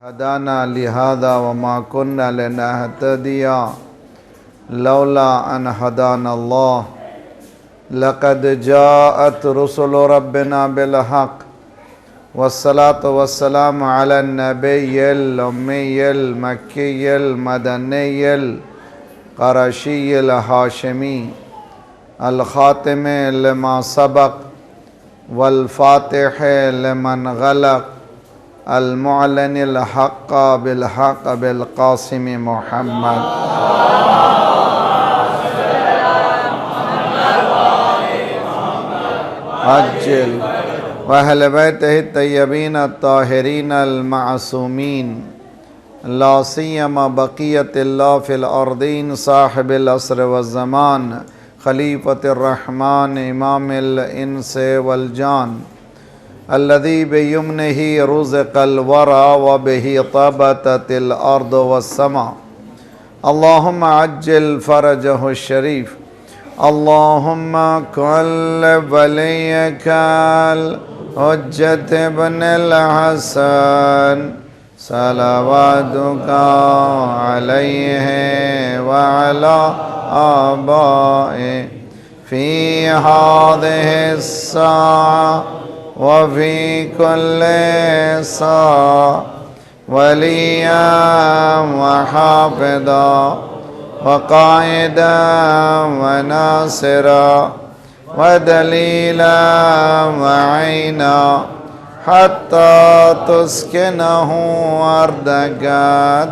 هدانا لهذا وما كنا لنهتدي لولا أن هدانا الله لقد جاءت رسل ربنا بالحق والصلاة والسلام على النبي الأمي المكي المدني القرشي الهاشمي الخاتم لما سبق والفاتح لمن غلق المعلن الحق بالحق بالقاسم محمد عجل وأهل بيته الطيبين الطاهرين المعصومين لا سيما بقية الله في الأرضين صاحب العصر والزمان خليفة الرحمن إمام الإنس والجان الذي بيمنه رزق الورى وبه طابت الأرض والسماء اللهم عجل فرجه الشريف اللهم كل وليك الحجة بن الحسن صلواتك عليه وعلى آبائه في هذه الساعة وفي كل ساعة وليا وحافظا وقائدا وناصرا ودليلا وعينا حتى تسكنه أرضك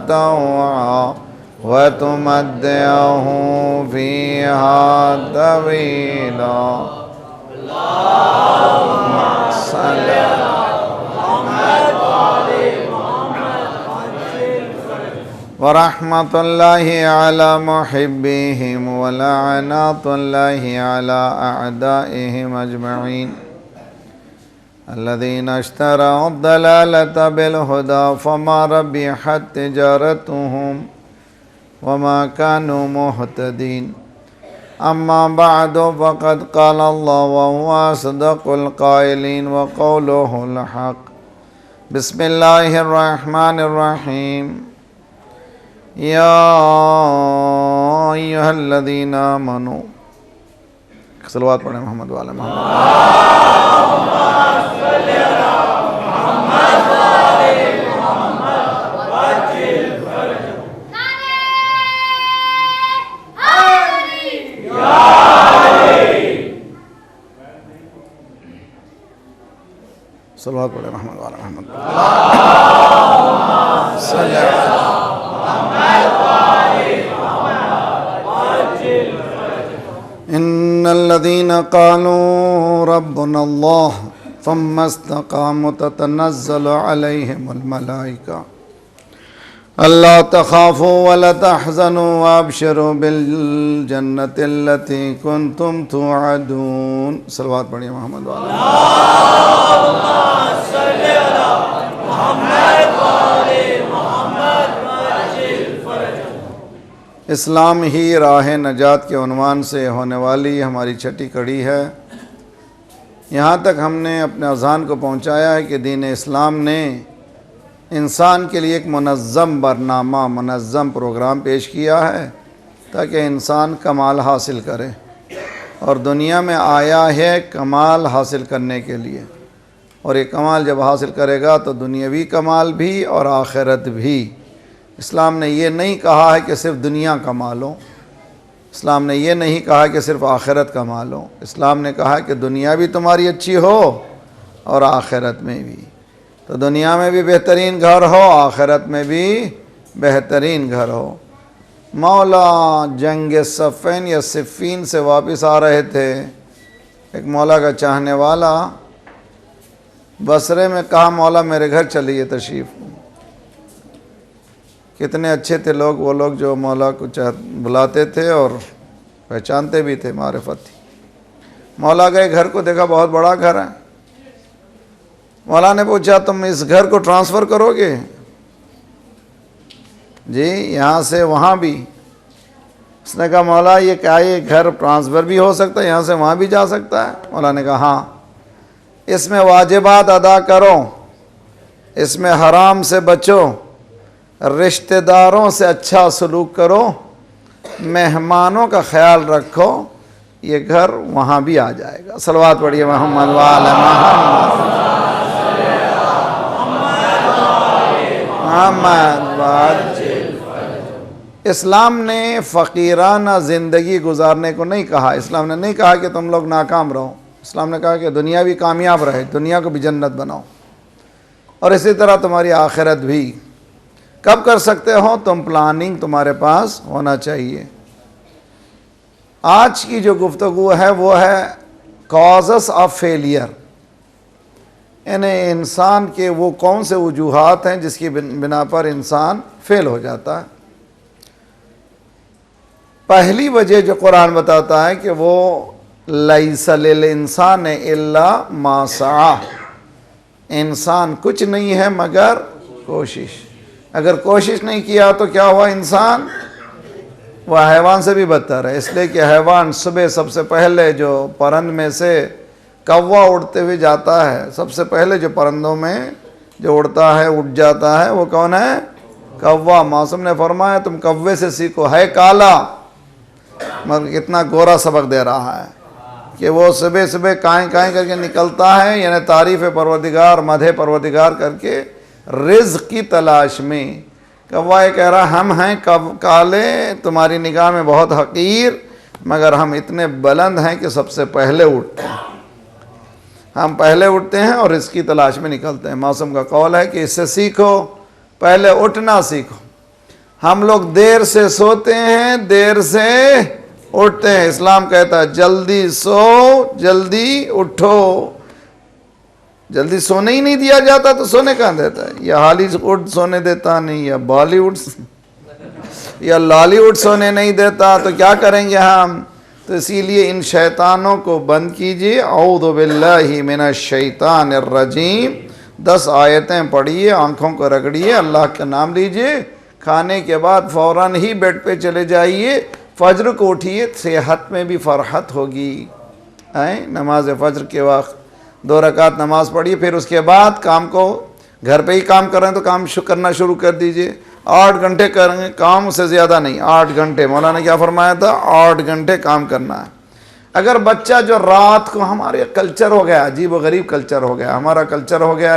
طوعا وتمتعه فيها طويلا اللهم صل على محمد وعلى ورحمة الله على محبيهم ولعنات الله على أعدائهم أجمعين الذين اشتروا الضلالة بالهدى فما ربحت تجارتهم وما كانوا مهتدين أما بعد فقد قال الله وهو أصدق القائلين وقوله الحق بسم الله الرحمن الرحيم يا أيها الذين آمنوا صلوات پڑھیں محمد وعلى محمد صلوات پڑھیں محمد وعلى محمد إن الذين قالوا ربنا الله ثم استقاموا تتنزل عليهم الملائكة ألا تخافوا ولا تحزنوا وابشروا بالجنة التي كنتم توعدون صلوات پڑھیں محمد وعلى اللهم صل على محمد وعلى محمد وعجل فرجه اسلام ہی راہ نجات کے عنوان سے ہونے والی ہماری چھٹی کڑی ہے۔ یہاں تک ہم نے اپنے اذہان کو پہنچایا ہے کہ دین اسلام نے انسان کے لیے ایک منظم برنامہ منظم پروگرام پیش کیا ہے تاکہ انسان کمال حاصل کرے، اور دنیا میں آیا ہے کمال حاصل کرنے کے لیے، اور یہ کمال جب حاصل کرے گا تو دنیاوی کمال بھی اور آخرت بھی۔ اسلام نے یہ نہیں کہا ہے کہ صرف دنیا کما لو، اسلام نے یہ نہیں کہا کہ صرف آخرت کما لو، اسلام نے کہا کہ دنیا بھی تمہاری اچھی ہو اور آخرت میں بھی، تو دنیا میں بھی بہترین گھر ہو، آخرت میں بھی بہترین گھر ہو۔ مولا جنگ صفین یا صفین سے واپس آ رہے تھے، ایک مولا کا چاہنے والا بصرے میں کہا مولا میرے گھر چلیے تشریف۔ کتنے اچھے تھے لوگ، وہ لوگ جو مولا کو بلاتے تھے اور پہچانتے بھی تھے، معرفت تھی۔ مولا گئے، گھر کو دیکھا بہت بڑا گھر ہے۔ مولا نے پوچھا تم اس گھر کو ٹرانسفر کرو گے؟ جی یہاں سے وہاں بھی۔ اس نے کہا مولا یہ کیا یہ گھر ٹرانسفر بھی ہو سکتا ہے، یہاں سے وہاں بھی جا سکتا ہے؟ مولا نے کہا ہاں، اس میں واجبات ادا کرو، اس میں حرام سے بچو، رشتہ داروں سے اچھا سلوک کرو، مہمانوں کا خیال رکھو، یہ گھر وہاں بھی آ جائے گا۔ صلوات پڑھیے محمد وعلی محمد۔ اسلام نے فقیرانہ زندگی گزارنے کو نہیں کہا، اسلام نے نہیں کہا کہ تم لوگ ناکام رہو، اسلام نے کہا کہ دنیا بھی کامیاب رہے، دنیا کو بھی جنت بناؤ، اور اسی طرح تمہاری آخرت بھی۔ کب کر سکتے ہو؟ تم پلاننگ تمہارے پاس ہونا چاہیے۔ آج کی جو گفتگو ہے وہ ہے کازز آف فیلئر، یعنی انسان کے وہ کون سے وجوہات ہیں جس کی بنا پر انسان فیل ہو جاتا ہے۔ پہلی وجہ جو قرآن بتاتا ہے کہ وہ لیس للانسان الا ما سعی، انسان کچھ نہیں ہے مگر کوشش۔ اگر کوشش نہیں کیا تو کیا ہوا؟ انسان وہ حیوان سے بھی بدتر ہے، اس لیے کہ حیوان صبح سب سے پہلے جو پرند میں سے کوا اڑتے ہوئے جاتا ہے، سب سے پہلے جو پرندوں میں جو اڑتا ہے اٹھ جاتا ہے وہ کون ہے؟ کوا۔ موسم نے فرمایا تم کوے سے سیکھو، ہے کالا مگر کتنا گورا سبق دے رہا ہے کہ وہ صبح صبح کائیں کائیں کر کے نکلتا ہے، یعنی تعریف پروردگار، مدح پروردگار کر کے رزق کی تلاش میں۔ کوا یہ کہہ رہا ہم ہیں کالے، تمہاری نگاہ میں بہت حقیر، مگر ہم اتنے بلند ہیں کہ سب سے پہلے اٹھتے ہیں، ہم پہلے اٹھتے ہیں اور رزق کی تلاش میں نکلتے ہیں۔ موسم کا قول ہے کہ اس سے سیکھو، پہلے اٹھنا سیکھو۔ ہم لوگ دیر سے سوتے ہیں، دیر سے اٹھتے ہیں۔ اسلام کہتا ہے جلدی سو جلدی اٹھو۔ جلدی سونے ہی نہیں دیا جاتا تو سونے کہاں دیتا ہے؟ یا ہالی ووڈ سونے دیتا نہیں، یا بالی ووڈ یا لالی ووڈ سونے نہیں دیتا، تو کیا کریں گے ہم؟ تو اسی لیے ان شیطانوں کو بند کیجیے۔ اعوذ باللہ من الشیطان الرجیم، 10 آیتیں پڑھیے، آنکھوں کو رگڑیے، اللہ کا نام لیجیے، کھانے کے بعد فوراً ہی بیڈ پہ چلے جائیے، فجر کو اٹھیے، صحت میں بھی فرحت ہوگی۔ نماز فجر کے وقت 2 رکعت نماز پڑھیے، پھر اس کے بعد کام کو، گھر پہ ہی کام کر رہے ہیں تو کام کرنا شروع کر دیجئے۔ 8 گھنٹے کریں گے کام، سے زیادہ نہیں، 8 گھنٹے۔ مولانا کیا فرمایا تھا؟ 8 گھنٹے کام کرنا ہے۔ اگر بچہ جو رات کو، ہمارے کلچر ہو گیا، عجیب و غریب کلچر ہو گیا، ہمارا کلچر ہو گیا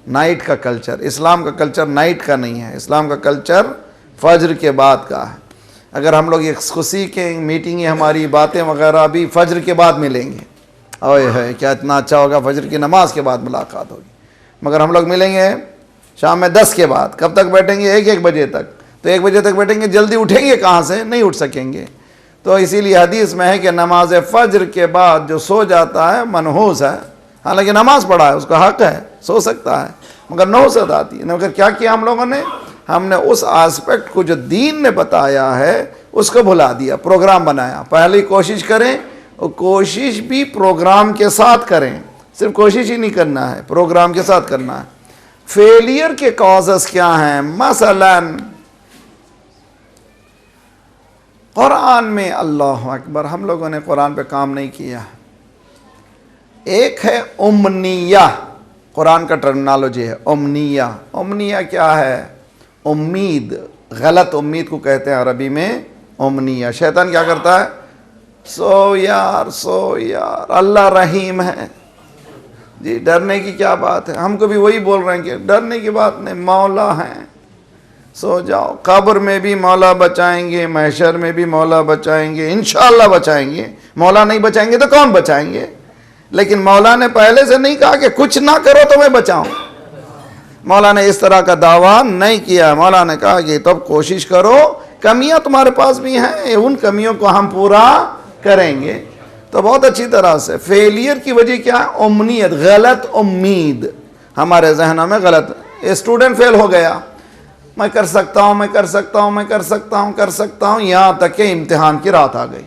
نائٹ کا کلچر۔ اسلام کا کلچر نائٹ کا نہیں ہے، اسلام کا کلچر فجر کے بعد کا ہے۔ اگر ہم لوگ یہ خوشی کے میٹنگیں، ہماری باتیں وغیرہ بھی فجر کے بعد ملیں گے، اوے ہے کیا اتنا اچھا ہوگا، فجر کی نماز کے بعد ملاقات ہوگی، مگر ہم لوگ ملیں گے شام میں 10 کے بعد۔ کب تک بیٹھیں گے؟ 1 بجے تک۔ تو 1 بجے تک بیٹھیں گے، جلدی اٹھیں گے کہاں سے؟ نہیں اٹھ سکیں گے۔ تو اسی لیے حدیث میں ہے کہ نماز فجر کے بعد جو سو جاتا ہے منحوس ہے، حالانکہ نماز پڑھا ہے، اس کا حق ہے، سو سکتا ہے، مگر نحوست آتی ہے۔ مگر کیا کیا ہم لوگوں نے؟ ہم نے اس آسپیکٹ کو جو دین نے بتایا ہے اس کو بھلا دیا، پروگرام بنایا۔ پہلی کوشش کریں، اور کوشش بھی پروگرام کے ساتھ کریں، صرف کوشش ہی نہیں کرنا ہے، پروگرام کے ساتھ کرنا ہے۔ فیلئر کے کازز کیا ہیں؟ مثلا قرآن میں، اللہ اکبر، ہم لوگوں نے قرآن پہ کام نہیں کیا۔ ایک ہے امنیہ، قرآن کا ٹرمنالوجی ہے امنیہ۔ امنیہ کیا ہے؟ امید، غلط امید کو کہتے ہیں عربی میں امنیہ۔ شیطان کیا کرتا ہے؟ سو یار اللہ رحیم ہے جی، ڈرنے کی کیا بات ہے؟ ہم کو بھی وہی بول رہے ہیں کہ ڈرنے کی بات نہیں، مولا ہیں، سو جاؤ۔ قبر میں بھی مولا بچائیں گے، محشر میں بھی مولا بچائیں گے، انشاءاللہ بچائیں گے۔ مولا نہیں بچائیں گے تو کون بچائیں گے؟ لیکن مولا نے پہلے سے نہیں کہا کہ کچھ نہ کرو تو میں بچاؤں۔ مولا نے اس طرح کا دعویٰ نہیں کیا، مولا نے کہا کہ تب کوشش کرو، کمیاں تمہارے پاس بھی ہیں، ان کمیوں کو ہم پورا کریں گے۔ تو بہت اچھی طرح سے فیلئر کی وجہ کیا ہے؟ امنیت، غلط امید ہمارے ذہنوں میں غلط۔ اسٹوڈنٹ فیل ہو گیا، میں کر سکتا ہوں، یہاں تک کہ امتحان کی رات آ گئی،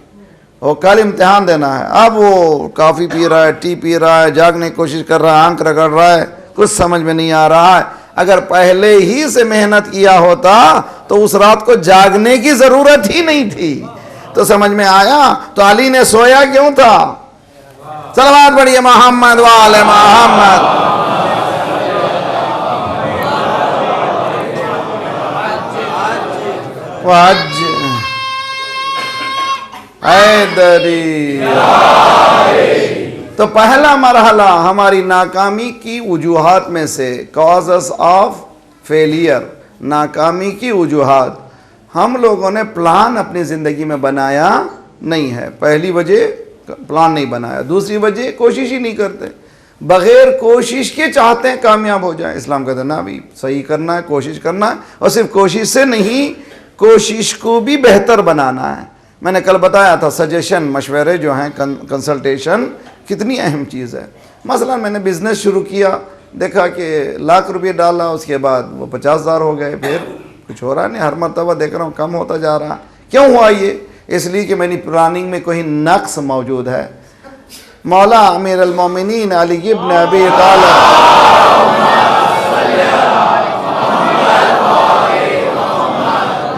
وہ کل امتحان دینا ہے۔ اب وہ کافی پی رہا ہے، ٹی پی رہا ہے، جاگنے کی کوشش کر رہا ہے، آنکھ رگڑ رہا ہے، کچھ سمجھ میں نہیں آ رہا ہے۔ اگر پہلے ہی سے محنت کیا ہوتا تو اس رات کو جاگنے کی ضرورت ہی نہیں تھی۔ تو سمجھ میں آیا؟ تو علی نے سویا کیوں تھا؟ صلوات پڑھیے محمد وعلی محمد۔ تو پہلا مرحلہ ہماری ناکامی کی وجوہات میں سے کازز آف فیلئر، ناکامی کی وجوہات، ہم لوگوں نے پلان اپنی زندگی میں بنایا نہیں ہے. پہلی وجہ پلان نہیں بنایا، دوسری وجہ کوشش ہی نہیں کرتے، بغیر کوشش کے چاہتے ہیں کامیاب ہو جائیں. اسلام کہتا ہے نا بھی صحیح کرنا ہے، کوشش کرنا ہے، اور صرف کوشش سے نہیں، کوشش کو بھی بہتر بنانا ہے. میں نے کل بتایا تھا سجیشن، مشورے جو ہیں، کنسلٹیشن کتنی اہم چیز ہے. مثلا میں نے بزنس شروع کیا، دیکھا کہ ₹1,00,000 ڈالا، اس کے بعد وہ 50,000 ہو گئے، پھر کچھ ہو رہا نہیں، ہر مرتبہ دیکھ رہا ہوں کم ہوتا جا رہا. کیوں ہوا یہ؟ اس لیے کہ میری پلاننگ میں کوئی نقص موجود ہے. مولا امیر المومنین علی ابن ابی طالب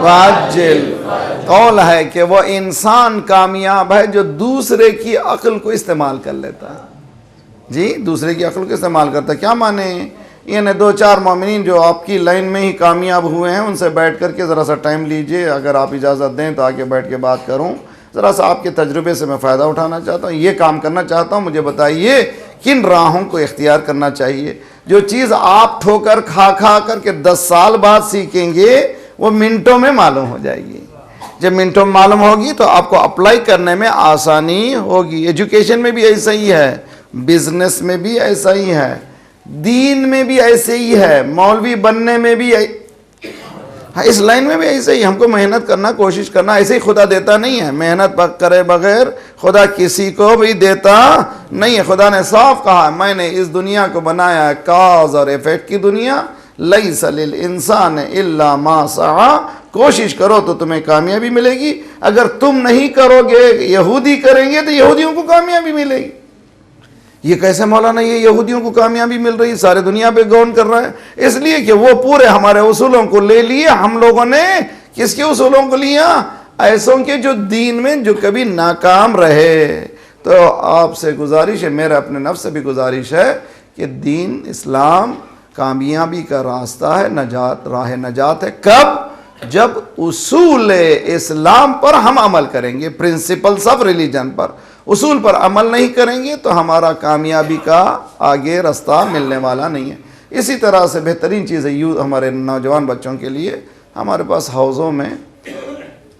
وعجل قول ہے کہ وہ انسان کامیاب ہے جو دوسرے کی عقل کو استعمال کر لیتا ہے. جی، دوسرے کی عقل کو استعمال کرتا ہے. کیا مانے؟ یعنی 2-4 مومنین جو آپ کی لائن میں ہی کامیاب ہوئے ہیں، ان سے بیٹھ کر کے ذرا سا ٹائم لیجئے، اگر آپ اجازت دیں تو آگے بیٹھ کے بات کروں. ذرا سا آپ کے تجربے سے میں فائدہ اٹھانا چاہتا ہوں، یہ کام کرنا چاہتا ہوں. مجھے بتائیے کن راہوں کو اختیار کرنا چاہیے. جو چیز آپ ٹھوکر کھا کھا کر کے 10 سال بعد سیکھیں گے، وہ منٹوں میں معلوم ہو جائے گی. جب منٹوں میں معلوم ہوگی تو آپ کو اپلائی کرنے میں آسانی ہوگی. ایجوکیشن میں بھی ایسا ہی ہے، بزنس میں بھی ایسا ہی ہے، دین میں بھی ایسے ہی ہے، مولوی بننے میں بھی اس لائن میں بھی ایسے ہی. ہم کو محنت کرنا، کوشش کرنا. ایسے ہی خدا دیتا نہیں ہے، محنت کرے بغیر خدا کسی کو بھی دیتا نہیں ہے. خدا نے صاف کہا، میں نے اس دنیا کو بنایا ہے کاز اور ایفیکٹ کی دنیا. لیس للانسان الا ما سعی. کوشش کرو تو تمہیں کامیابی ملے گی. اگر تم نہیں کرو گے، یہودی کریں گے تو یہودیوں کو کامیابی ملے گی. یہ کیسے مولانا یہ یہودیوں کو کامیابی مل رہی، سارے دنیا پہ گون کر رہا ہے؟ اس لیے کہ وہ پورے ہمارے اصولوں کو لے لیے. ہم لوگوں نے کس کے اصولوں کو لیا؟ ایسوں کے جو دین میں جو کبھی ناکام رہے. تو آپ سے گزارش ہے، میرا اپنے نفس سے بھی گزارش ہے کہ دین اسلام کامیابی کا راستہ ہے، نجات، راہ نجات ہے. کب؟ جب اصول اسلام پر ہم عمل کریں گے، پرنسپلز آف ریلیجن پر، اصول پر عمل نہیں کریں گے تو ہمارا کامیابی کا آگے راستہ ملنے والا نہیں ہے. اسی طرح سے بہترین چیز ہے ہمارے نوجوان بچوں کے لیے، ہمارے پاس حوضوں میں،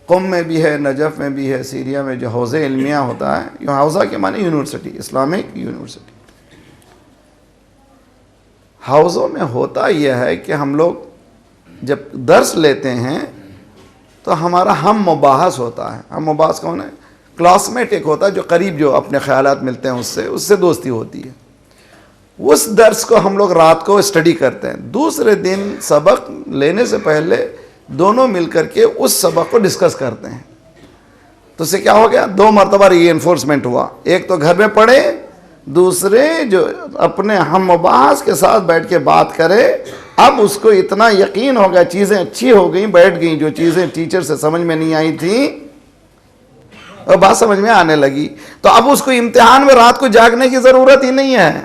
قم میں بھی ہے، نجف میں بھی ہے، سیریا میں جو حوض علمیہ ہوتا ہے، یہ حوضہ کے معنی یونیورسٹی، اسلامک یونیورسٹی. حوضوں میں ہوتا یہ ہے کہ ہم لوگ جب درس لیتے ہیں تو ہمارا ہم مباحث ہوتا ہے. ہم مباحث کون ہے؟ کلاس میٹ ایک ہوتا ہے جو قریب، جو اپنے خیالات ملتے ہیں، اس سے دوستی ہوتی ہے. اس درس کو ہم لوگ رات کو اسٹڈی کرتے ہیں. دوسرے دن سبق لینے سے پہلے دونوں مل کر کے اس سبق کو ڈسکس کرتے ہیں. تو اس سے کیا ہو گیا؟ 2 مرتبہ ری انفورسمنٹ ہوا. ایک تو گھر میں پڑھے، دوسرے جو اپنے ہم مباحث کے ساتھ بیٹھ کے بات کرے. اب اس کو اتنا یقین ہو گیا، چیزیں اچھی ہو گئیں، بیٹھ گئیں. جو چیزیں ٹیچر سے سمجھ میں نہیں آئی تھیں اور بات سمجھ میں آنے لگی. تو اب اس کو امتحان میں رات کو جاگنے کی ضرورت ہی نہیں ہے،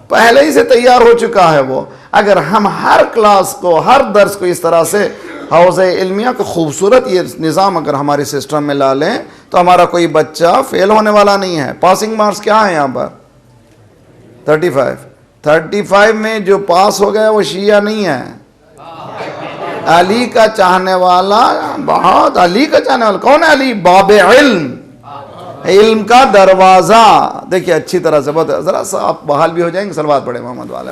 پہلے ہی سے تیار ہو چکا ہے وہ. اگر ہم ہر کلاس کو، ہر درس کو اس طرح سے حوض علمیہ کو خوبصورت یہ نظام اگر ہمارے سسٹم میں لا لیں تو ہمارا کوئی بچہ فیل ہونے والا نہیں ہے. پاسنگ مارکس کیا ہیں یہاں پر؟ 35 میں جو پاس ہو گیا وہ شیعہ نہیں ہے، علی کا چاہنے والا، بہت علی کا چاہنے والا. کون ہے علی؟ باب علم، علم کا دروازہ. دیکھیے اچھی طرح سے، بہت ذرا سا آپ بحال بھی ہو جائیں گے. صلوات پڑھے محمد والے.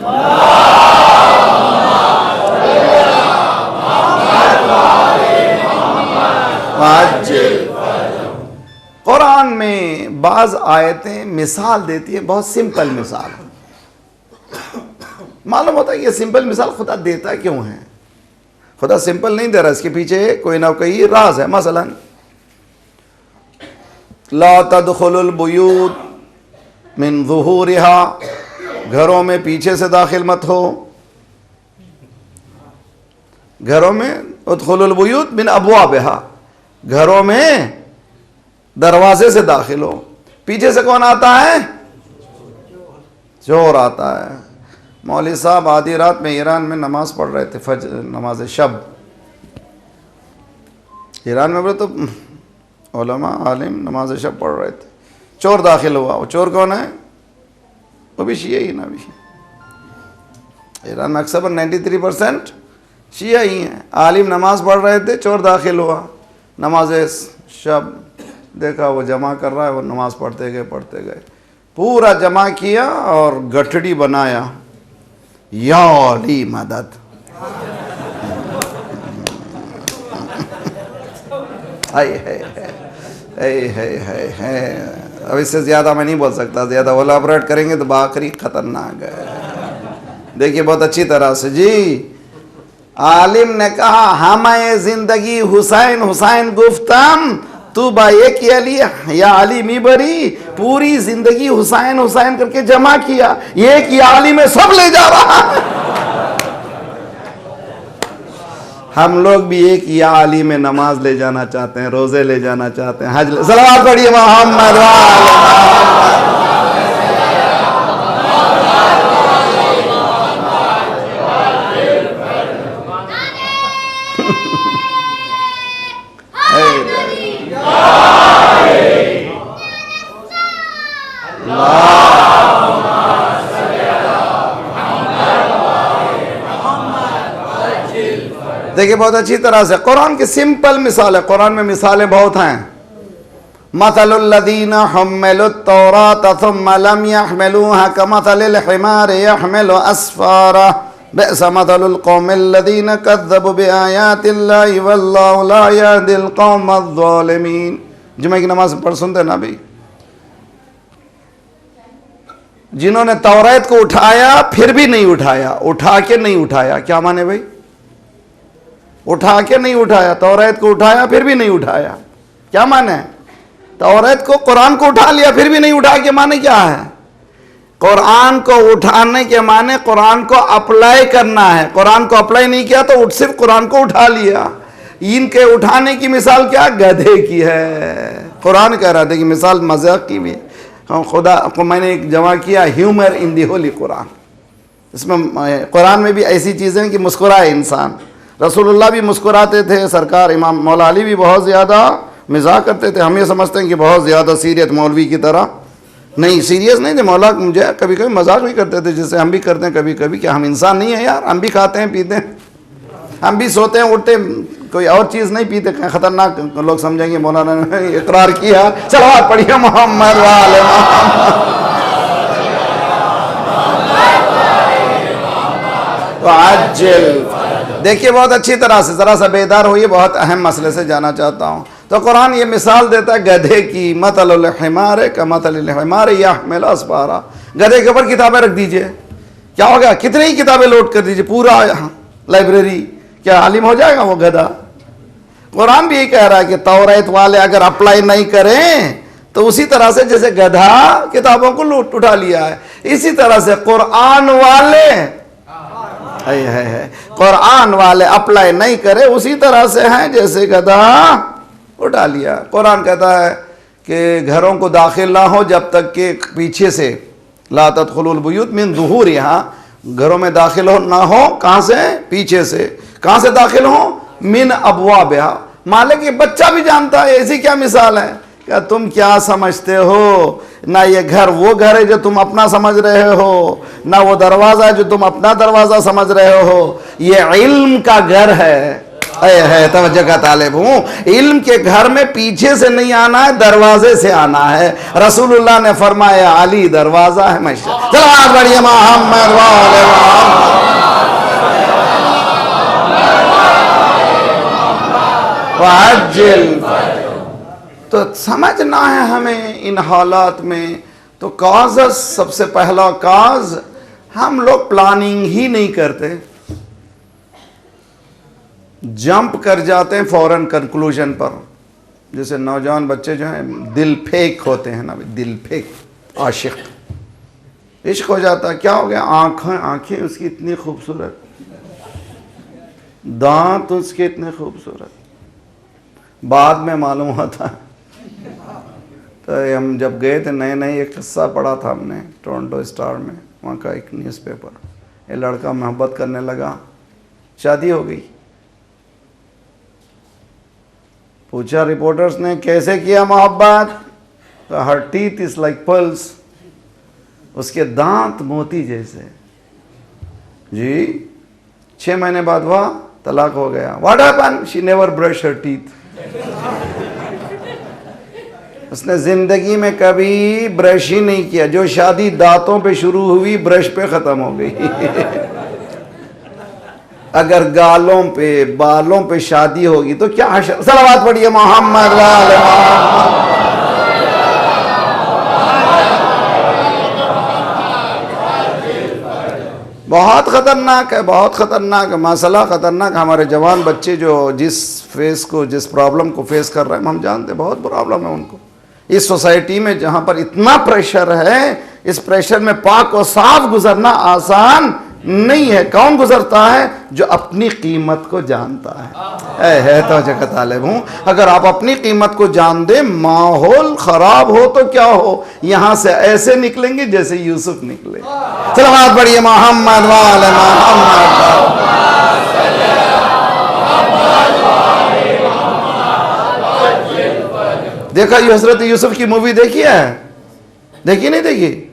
قرآن میں بعض آیتیں مثال دیتی ہیں، بہت سمپل مثال. معلوم ہوتا ہے یہ سمپل مثال خدا دیتا کیوں ہے؟ خدا سمپل نہیں دے رہا، اس کے پیچھے کوئی نہ کوئی راز ہے. مثلا لا تدخلوا البیوت من ظہورها، گھروں میں پیچھے سے داخل مت ہو. گھروں میں ادخلوا البیوت من ابوابها، گھروں میں دروازے سے داخل ہو. پیچھے سے کون آتا ہے؟ چور آتا ہے. مولوی صاحب آدھی رات میں ایران میں نماز پڑھ رہے تھے، فجر نماز شب. ایران میں تو علماء عالم نماز شب پڑھ رہے تھے، چور داخل ہوا. وہ چور کون ہے؟ وہ بھی شیعہ ہی نا. بھی ایران میں اکثر 93% شیعہ ہی ہیں. عالم نماز پڑھ رہے تھے، چور داخل ہوا، نماز شب دیکھا وہ جمع کر رہا ہے، وہ نماز پڑھتے گئے پورا جمع کیا اور گٹھڑی بنایا، یا علی مدد. اب اس سے زیادہ میں نہیں بول سکتا، زیادہ اولاپریٹ کریں گے تو باقری خطرناک ہے. دیکھیے بہت اچھی طرح سے جی، عالم نے کہا ہمیں زندگی حسین حسین گفتم تو با ایک علی یا علی می بری، پوری زندگی حسین حسین کر کے جمع کیا، ایک ہی علی میں سب لے جا رہا ہے. ہم لوگ بھی ایک یا علی میں نماز لے جانا چاہتے ہیں، روزے لے جانا چاہتے ہیں، حج صلوات پڑھیے محمد دیکھیں بہت اچھی طرح سے قرآن کی سمپل مثال ہے. قرآن میں مثالیں بہت ہیں. مثل الذین حملوا التوراة ثم لم يحملوها كمثل الحمار يحمل اسفارا بئس مثل القوم الذین كذبوا بآیات اللہ واللہ لا يهدی القوم الظالمین. جمعہ کی نماز پڑھ سنتے نا بھی، جنہوں نے توریت کو اٹھایا پھر بھی نہیں اٹھایا، اٹھا کے نہیں اٹھایا. کیا مانے بھائی؟ اٹھا کے نہیں اٹھایا. توریت کو اٹھایا پھر بھی نہیں اٹھایا، کیا مانے؟ توریت کو قرآن کو اٹھا لیا پھر بھی نہیں اٹھا کے مانے کیا ہے؟ قرآن کو اٹھانے کے معنی قرآن کو اپلائی کرنا ہے. قرآن کو اپلائی نہیں کیا تو صرف قرآن کو اٹھا لیا. ان کے اٹھانے کی مثال کیا؟ گدھے کی ہے. قرآن کہہ رہا تھا کہ مثال مذاق کی بھی. خدا کو میں نے ایک جمع کیا ہیومر ان دی ہولی قرآن. اس میں قرآن میں بھی ایسی چیزیں کہ مسکرائے انسان. رسول اللہ بھی مسکراتے تھے، سرکار امام مولا علی بھی بہت زیادہ مزاح کرتے تھے. ہم یہ سمجھتے ہیں کہ بہت زیادہ سیریت مولوی کی طرح نہیں، سیریس نہیں تھے. مولا مجھے کبھی کبھی مذاق بھی کرتے تھے، جسے ہم بھی کرتے ہیں کبھی کبھی. کہ ہم انسان نہیں ہیں یار؟ ہم بھی کھاتے ہیں پیتے ہیں، ہم بھی سوتے ہیں اٹھتے، کوئی اور چیز نہیں پیتے. خطرناک لوگ سمجھیں گے مولانا نے اقرار کیا. صلوات پڑھیے محمد وآل محمد. وعجل. دیکھیے بہت اچھی طرح سے ذرا سا بیدار ہوئیے، بہت اہم مسئلے سے جانا چاہتا ہوں. تو قرآن یہ مثال دیتا ہے گدھے کی. مثل الحمار کمثل الحمار یحمل اسفارا. گدھے کے اوپر کتابیں رکھ دیجئے، کیا ہوگا؟ کتنی ہی کتابیں لوڈ کر دیجئے، پورا لائبریری. کیا عالم ہو جائے گا وہ گدھا؟ قرآن بھی یہ کہہ رہا ہے کہ توریت والے اگر اپلائی نہیں کریں تو اسی طرح سے جیسے گدھا کتابوں کو لوٹ اٹھا لیا ہے، اسی طرح سے قرآن والے قرآن والے اپلائی نہیں کرے اسی طرح سے ہیں جیسے گدھا اٹھا لیا. قرآن کہتا ہے کہ گھروں کو داخل نہ ہو جب تک کہ پیچھے سے، لا تدخلوا البیوت من ظہورہا، گھروں میں داخل نہ ہو کہاں سے؟ پیچھے سے. کہاں سے داخل ہو؟ من ابوابہا. مالک یہ بچہ بھی جانتا ہے. ایسی کیا مثال ہے؟ کہ تم کیا سمجھتے ہو؟ نہ یہ گھر وہ گھر ہے جو تم اپنا سمجھ رہے ہو، نہ وہ دروازہ ہے جو تم اپنا دروازہ سمجھ رہے ہو. یہ علم کا گھر ہے. ہے توجہ کا طالب ہوں. علم کے گھر میں پیچھے سے نہیں آنا ہے، دروازے سے آنا ہے. رسول اللہ نے فرمایا علی دروازہ ہے. میں چلو بڑھیے محمد وآل محمد وعجل. تو سمجھنا ہے ہمیں ان حالات میں. تو کازز، سب سے پہلا کاز، ہم لوگ پلاننگ ہی نہیں کرتے، جمپ کر جاتے ہیں فوراً کنکلوژن پر. جیسے نوجوان بچے جو ہیں دل پھیک ہوتے ہیں نا، دل پھیک، عاشق، عشق ہو جاتا ہے. کیا ہو گیا؟ آنکھیں اس کی اتنی خوبصورت، دانت اس کے اتنے خوبصورت. بعد میں معلوم ہوتا ہے. تو ہم جب گئے تھے نئے نئے، ایک قصہ پڑھا تھا ہم نے ٹورنٹو اسٹار میں، وہاں کا ایک نیوز پیپر. یہ لڑکا محبت کرنے لگا، شادی ہو گئی. پوچھا رپورٹرز نے کیسے کیا محبت؟ ہر ٹیتھ از لائک پلس، اس کے دانت موتی جیسے. جی 6 مہینے بعد ہوا، طلاق ہو گیا. What happen? She never brush her teeth. اس نے زندگی میں کبھی برش ہی نہیں کیا. جو شادی دانتوں پہ شروع ہوئی برش پہ ختم ہو گئی. اگر گالوں پہ بالوں پہ شادی ہوگی تو کیا حشر. صلوات پڑھیے محمد وآل محمد. بہت خطرناک ہے، بہت خطرناک ہے مسئلہ، خطرناک. ہمارے جوان بچے جو جس پرابلم کو فیس کر رہے ہیں ہم جانتے ہیں، بہت پرابلم ہے ان کو. اس سوسائٹی میں جہاں پر اتنا پریشر ہے، اس پریشر میں پاک و صاف گزرنا آسان نہیں ہے. کون گزرتا ہے؟ جو اپنی قیمت کو جانتا ہے. ہے توجہ طالب ہوں. اگر آپ اپنی قیمت کو جان دیں، ماحول خراب ہو تو کیا ہو، یہاں سے ایسے نکلیں گے جیسے یوسف نکلے. صلوات پڑھیے محمد وآل محمد. دیکھا یہ حضرت یوسف کی مووی دیکھی ہے؟ دیکھی نہیں دیکھی؟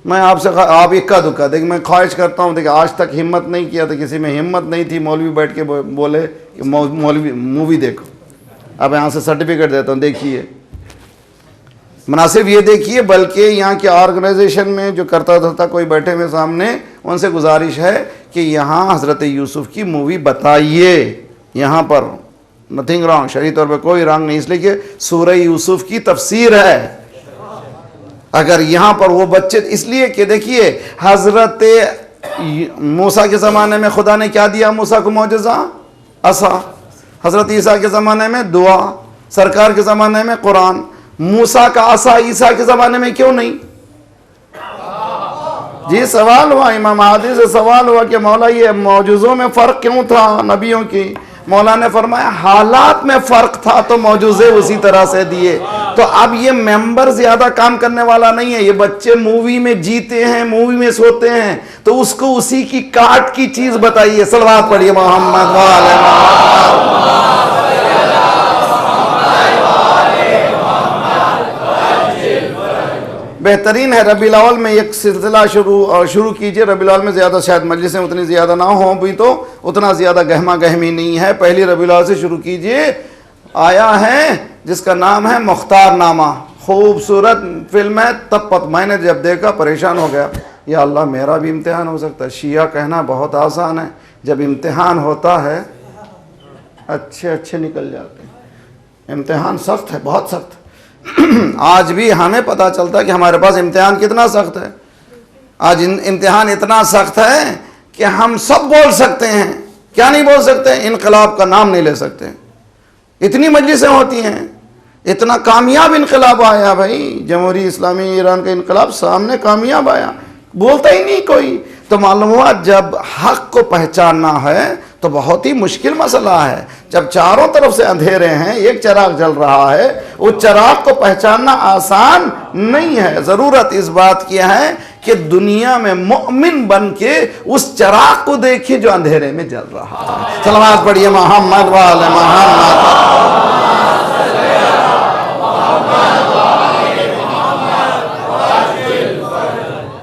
میں آپ سے آپ اکا دکا دیکھ، میں خواہش کرتا ہوں دیکھ، آج تک ہمت نہیں کیا تھا، کسی میں ہمت نہیں تھی مولوی بیٹھ کے بولے کہ مولوی مووی دیکھو. اب یہاں سے سرٹیفکیٹ دیتا ہوں، دیکھیے. مناسب یہ دیکھیے، بلکہ یہاں کے آرگنائزیشن میں جو کرتا تھا کوئی بیٹھے ہوئے سامنے، ان سے گزارش ہے کہ یہاں حضرت یوسف کی مووی بتائیے. یہاں پر نتھنگ رانگ، شرعی طور پہ کوئی رانگ نہیں، اس لیے کہ سورہ یوسف کی تفسیر ہے. اگر یہاں پر وہ بچے، اس لیے کہ دیکھیے حضرت موسیٰ کے زمانے میں خدا نے کیا دیا موسیٰ کو معجزہ؟ عصا. حضرت عیسیٰ کے زمانے میں دعا. سرکار کے زمانے میں قرآن. موسیٰ کا عصا عیسیٰ کے زمانے میں کیوں نہیں؟ جی سوال ہوا، امام عادی سے سوال ہوا کہ مولا یہ معجزوں میں فرق کیوں تھا نبیوں کی؟ مولا نے فرمایا حالات میں فرق تھا تو معجزے اسی طرح سے دیے. تو اب یہ ممبر زیادہ کام کرنے والا نہیں ہے، یہ بچے مووی میں جیتے ہیں، مووی میں سوتے ہیں، تو اس کو اسی کی کاٹ کی چیز بتائیے. صلوات پڑھیے محمد وآل محمد. بہترین ہے ربیع الاول میں ایک سلسلہ شروع کیجئے. ربیع الاول میں زیادہ شاید مجلسیں اتنی زیادہ نہ ہوں بھی تو اتنا زیادہ گہما گہمی نہیں ہے. پہلی ربیع الاول سے شروع کیجئے. آیا ہے جس کا نام ہے مختار نامہ. خوبصورت فلم ہے. تب میں نے جب دیکھا پریشان ہو گیا، یا اللہ میرا بھی امتحان ہو سکتا ہے. شیعہ کہنا بہت آسان ہے، جب امتحان ہوتا ہے اچھے نکل جاتے ہیں. امتحان سخت ہے، بہت سخت. آج بھی ہمیں پتہ چلتا ہے کہ ہمارے پاس امتحان کتنا سخت ہے. آج امتحان اتنا سخت ہے کہ ہم سب بول سکتے ہیں. کیا نہیں بول سکتے؟ انقلاب کا نام نہیں لے سکتے. اتنی مجلسیں ہوتی ہیں. اتنا کامیاب انقلاب آیا بھائی، جمہوری اسلامی ایران کا انقلاب سامنے کامیاب آیا، بولتا ہی نہیں کوئی. تو معلوم ہوا جب حق کو پہچاننا ہے تو بہت ہی مشکل مسئلہ ہے. جب چاروں طرف سے اندھیرے ہیں، ایک چراغ جل رہا ہے، اس چراغ کو پہچاننا آسان نہیں ہے. ضرورت اس بات کی ہے کہ دنیا میں مؤمن بن کے اس چراغ کو دیکھیں جو اندھیرے میں جل رہا ہے. صلوات پڑھیے محمد وآل محمد.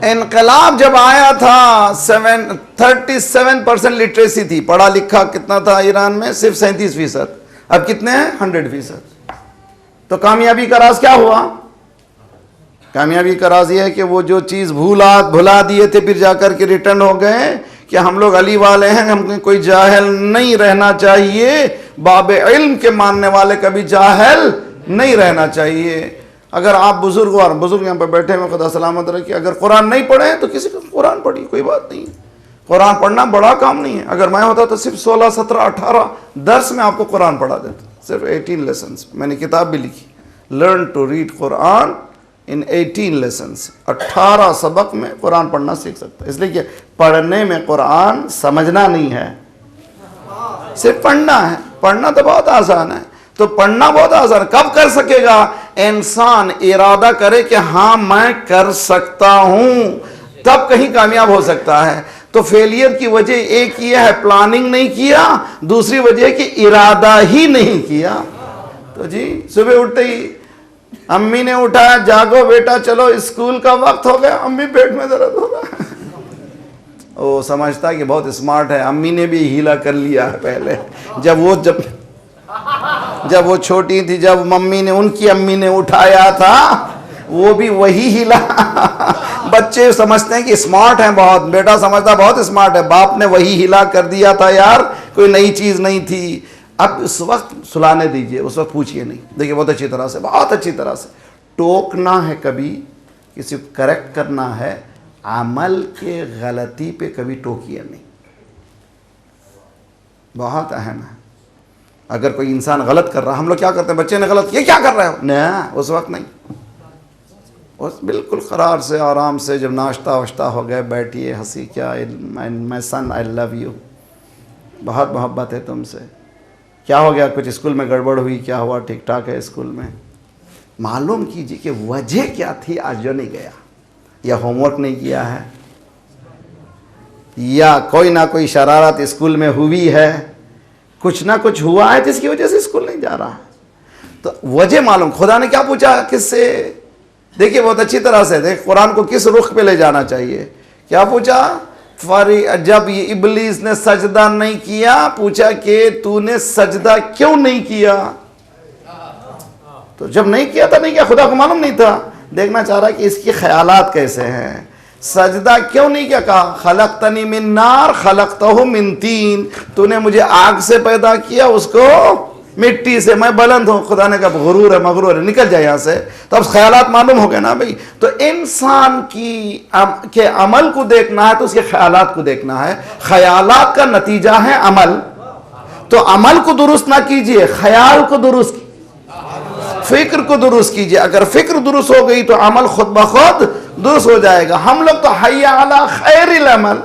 انقلاب جب آیا تھا 37% لٹریسی تھی. پڑھا لکھا کتنا تھا ایران میں؟ صرف 37%. اب کتنے ہیں؟ 100%. تو کامیابی کا راز کیا ہوا؟ کامیابی کا راز یہ ہے کہ وہ جو چیز بھلا دیے تھے پھر جا کر کے ریٹرن ہو گئے کہ ہم لوگ علی والے ہیں، ہم کوئی جاہل نہیں رہنا چاہیے. باب علم کے ماننے والے کبھی جاہل نہیں رہنا چاہیے. اگر آپ بزرگ یہاں پہ بیٹھے ہوئے خدا سلامت رکھے، اگر قرآن نہیں پڑھے تو کسی کو قرآن پڑھی، کوئی بات نہیں. قرآن پڑھنا بڑا کام نہیں ہے. اگر میں ہوتا تو صرف 16 17 18 درس میں آپ کو قرآن پڑھا دیتا. صرف 18 لیسنز. میں نے کتاب بھی لکھی، learn to read Quran in 18 lessons. 18 سبق میں قرآن پڑھنا سیکھ سکتا ہے. اس لیے کہ پڑھنے میں قرآن سمجھنا نہیں ہے، صرف پڑھنا ہے. پڑھنا تو بہت آسان ہے. تو پڑھنا بہت آسان. کب کر سکے گا؟ انسان ارادہ کرے کہ ہاں میں کر سکتا ہوں، تب کہیں کامیاب ہو سکتا ہے. تو فیلئر کی وجہ ایک یہ ہے پلاننگ نہیں کیا، دوسری وجہ کہ ارادہ ہی نہیں کیا. تو جی صبح اٹھتے ہی امی نے اٹھایا، جاگو بیٹا چلو اسکول کا وقت ہو گیا، امی پیٹ میں درد ہو رہا ہے، وہ سمجھتا ہے کہ بہت اسمارٹ ہے، امی نے بھی ہیلا کر لیا ہے پہلے، جب وہ چھوٹی تھی، جب ممی نے ان کی امی نے اٹھایا تھا وہ بھی وہی ہلا۔ بچے سمجھتے ہیں کہ اسمارٹ ہیں بہت، بیٹا سمجھتا بہت اسمارٹ ہے، باپ نے وہی ہلا کر دیا تھا، یار کوئی نئی چیز نہیں تھی۔ اب اس وقت سلانے دیجئے، اس وقت پوچھئے نہیں، دیکھیں بہت اچھی طرح سے، بہت اچھی طرح سے ٹوکنا ہے، کبھی کسی کو کریکٹ کرنا ہے، عمل کے غلطی پہ کبھی ٹوکیے نہیں، بہت اہم ہے۔ اگر کوئی انسان غلط کر رہا، ہم لوگ کیا کرتے ہیں، بچے نے غلط کیا، کیا کر رہے ہو، نہیں، اس وقت نہیں، اس بالکل قرار سے آرام سے جب ناشتہ واشتہ ہو گئے بیٹھیے، ہنسی، کیا مائی سن آئی لو یو، بہت محبت ہے تم سے، کیا ہو گیا، کچھ اسکول میں گڑبڑ ہوئی، کیا ہوا، ٹھیک ٹھاک ہے اسکول میں، معلوم کیجیے کہ وجہ کیا تھی آج جو نہیں گیا، یا ہوم ورک نہیں کیا ہے، یا کوئی نہ کوئی شرارت اسکول میں ہوئی ہے، کچھ نہ کچھ ہوا ہے جس کی وجہ سے اسکول نہیں جا رہا، تو وجہ معلوم۔ خدا نے کیا پوچھا کس سے، دیکھیے بہت اچھی طرح سے دیکھ قرآن کو کس رخ پہ لے جانا چاہیے، کیا پوچھا، جب یہ ابلیس نے سجدہ نہیں کیا، پوچھا کہ تو نے سجدہ کیوں نہیں کیا، تو جب نہیں کیا تھا نہیں کیا، خدا کو معلوم نہیں تھا، دیکھنا چاہ رہا کہ اس کی خیالات کیسے ہیں، سجدہ کیوں نہیں کیا، کہا خلقتنی من نار خلقتہ من طین، تو نے مجھے آگ سے پیدا کیا، اس کو مٹی سے، میں بلند ہوں، خدا نے کہا غرور ہے، مغرور ہے، نکل جائے یہاں سے، تو اب خیالات معلوم ہو گئے نا بھئی، تو انسان کے عمل کو دیکھنا ہے تو اس کے خیالات کو دیکھنا ہے، خیالات کا نتیجہ ہے عمل، تو عمل کو درست نہ کیجئے، خیال کو درست، فکر کو درست کیجئے، اگر فکر درست ہو گئی تو عمل خود بخود درست ہو جائے گا۔ ہم لوگ تو حی علی خیر العمل،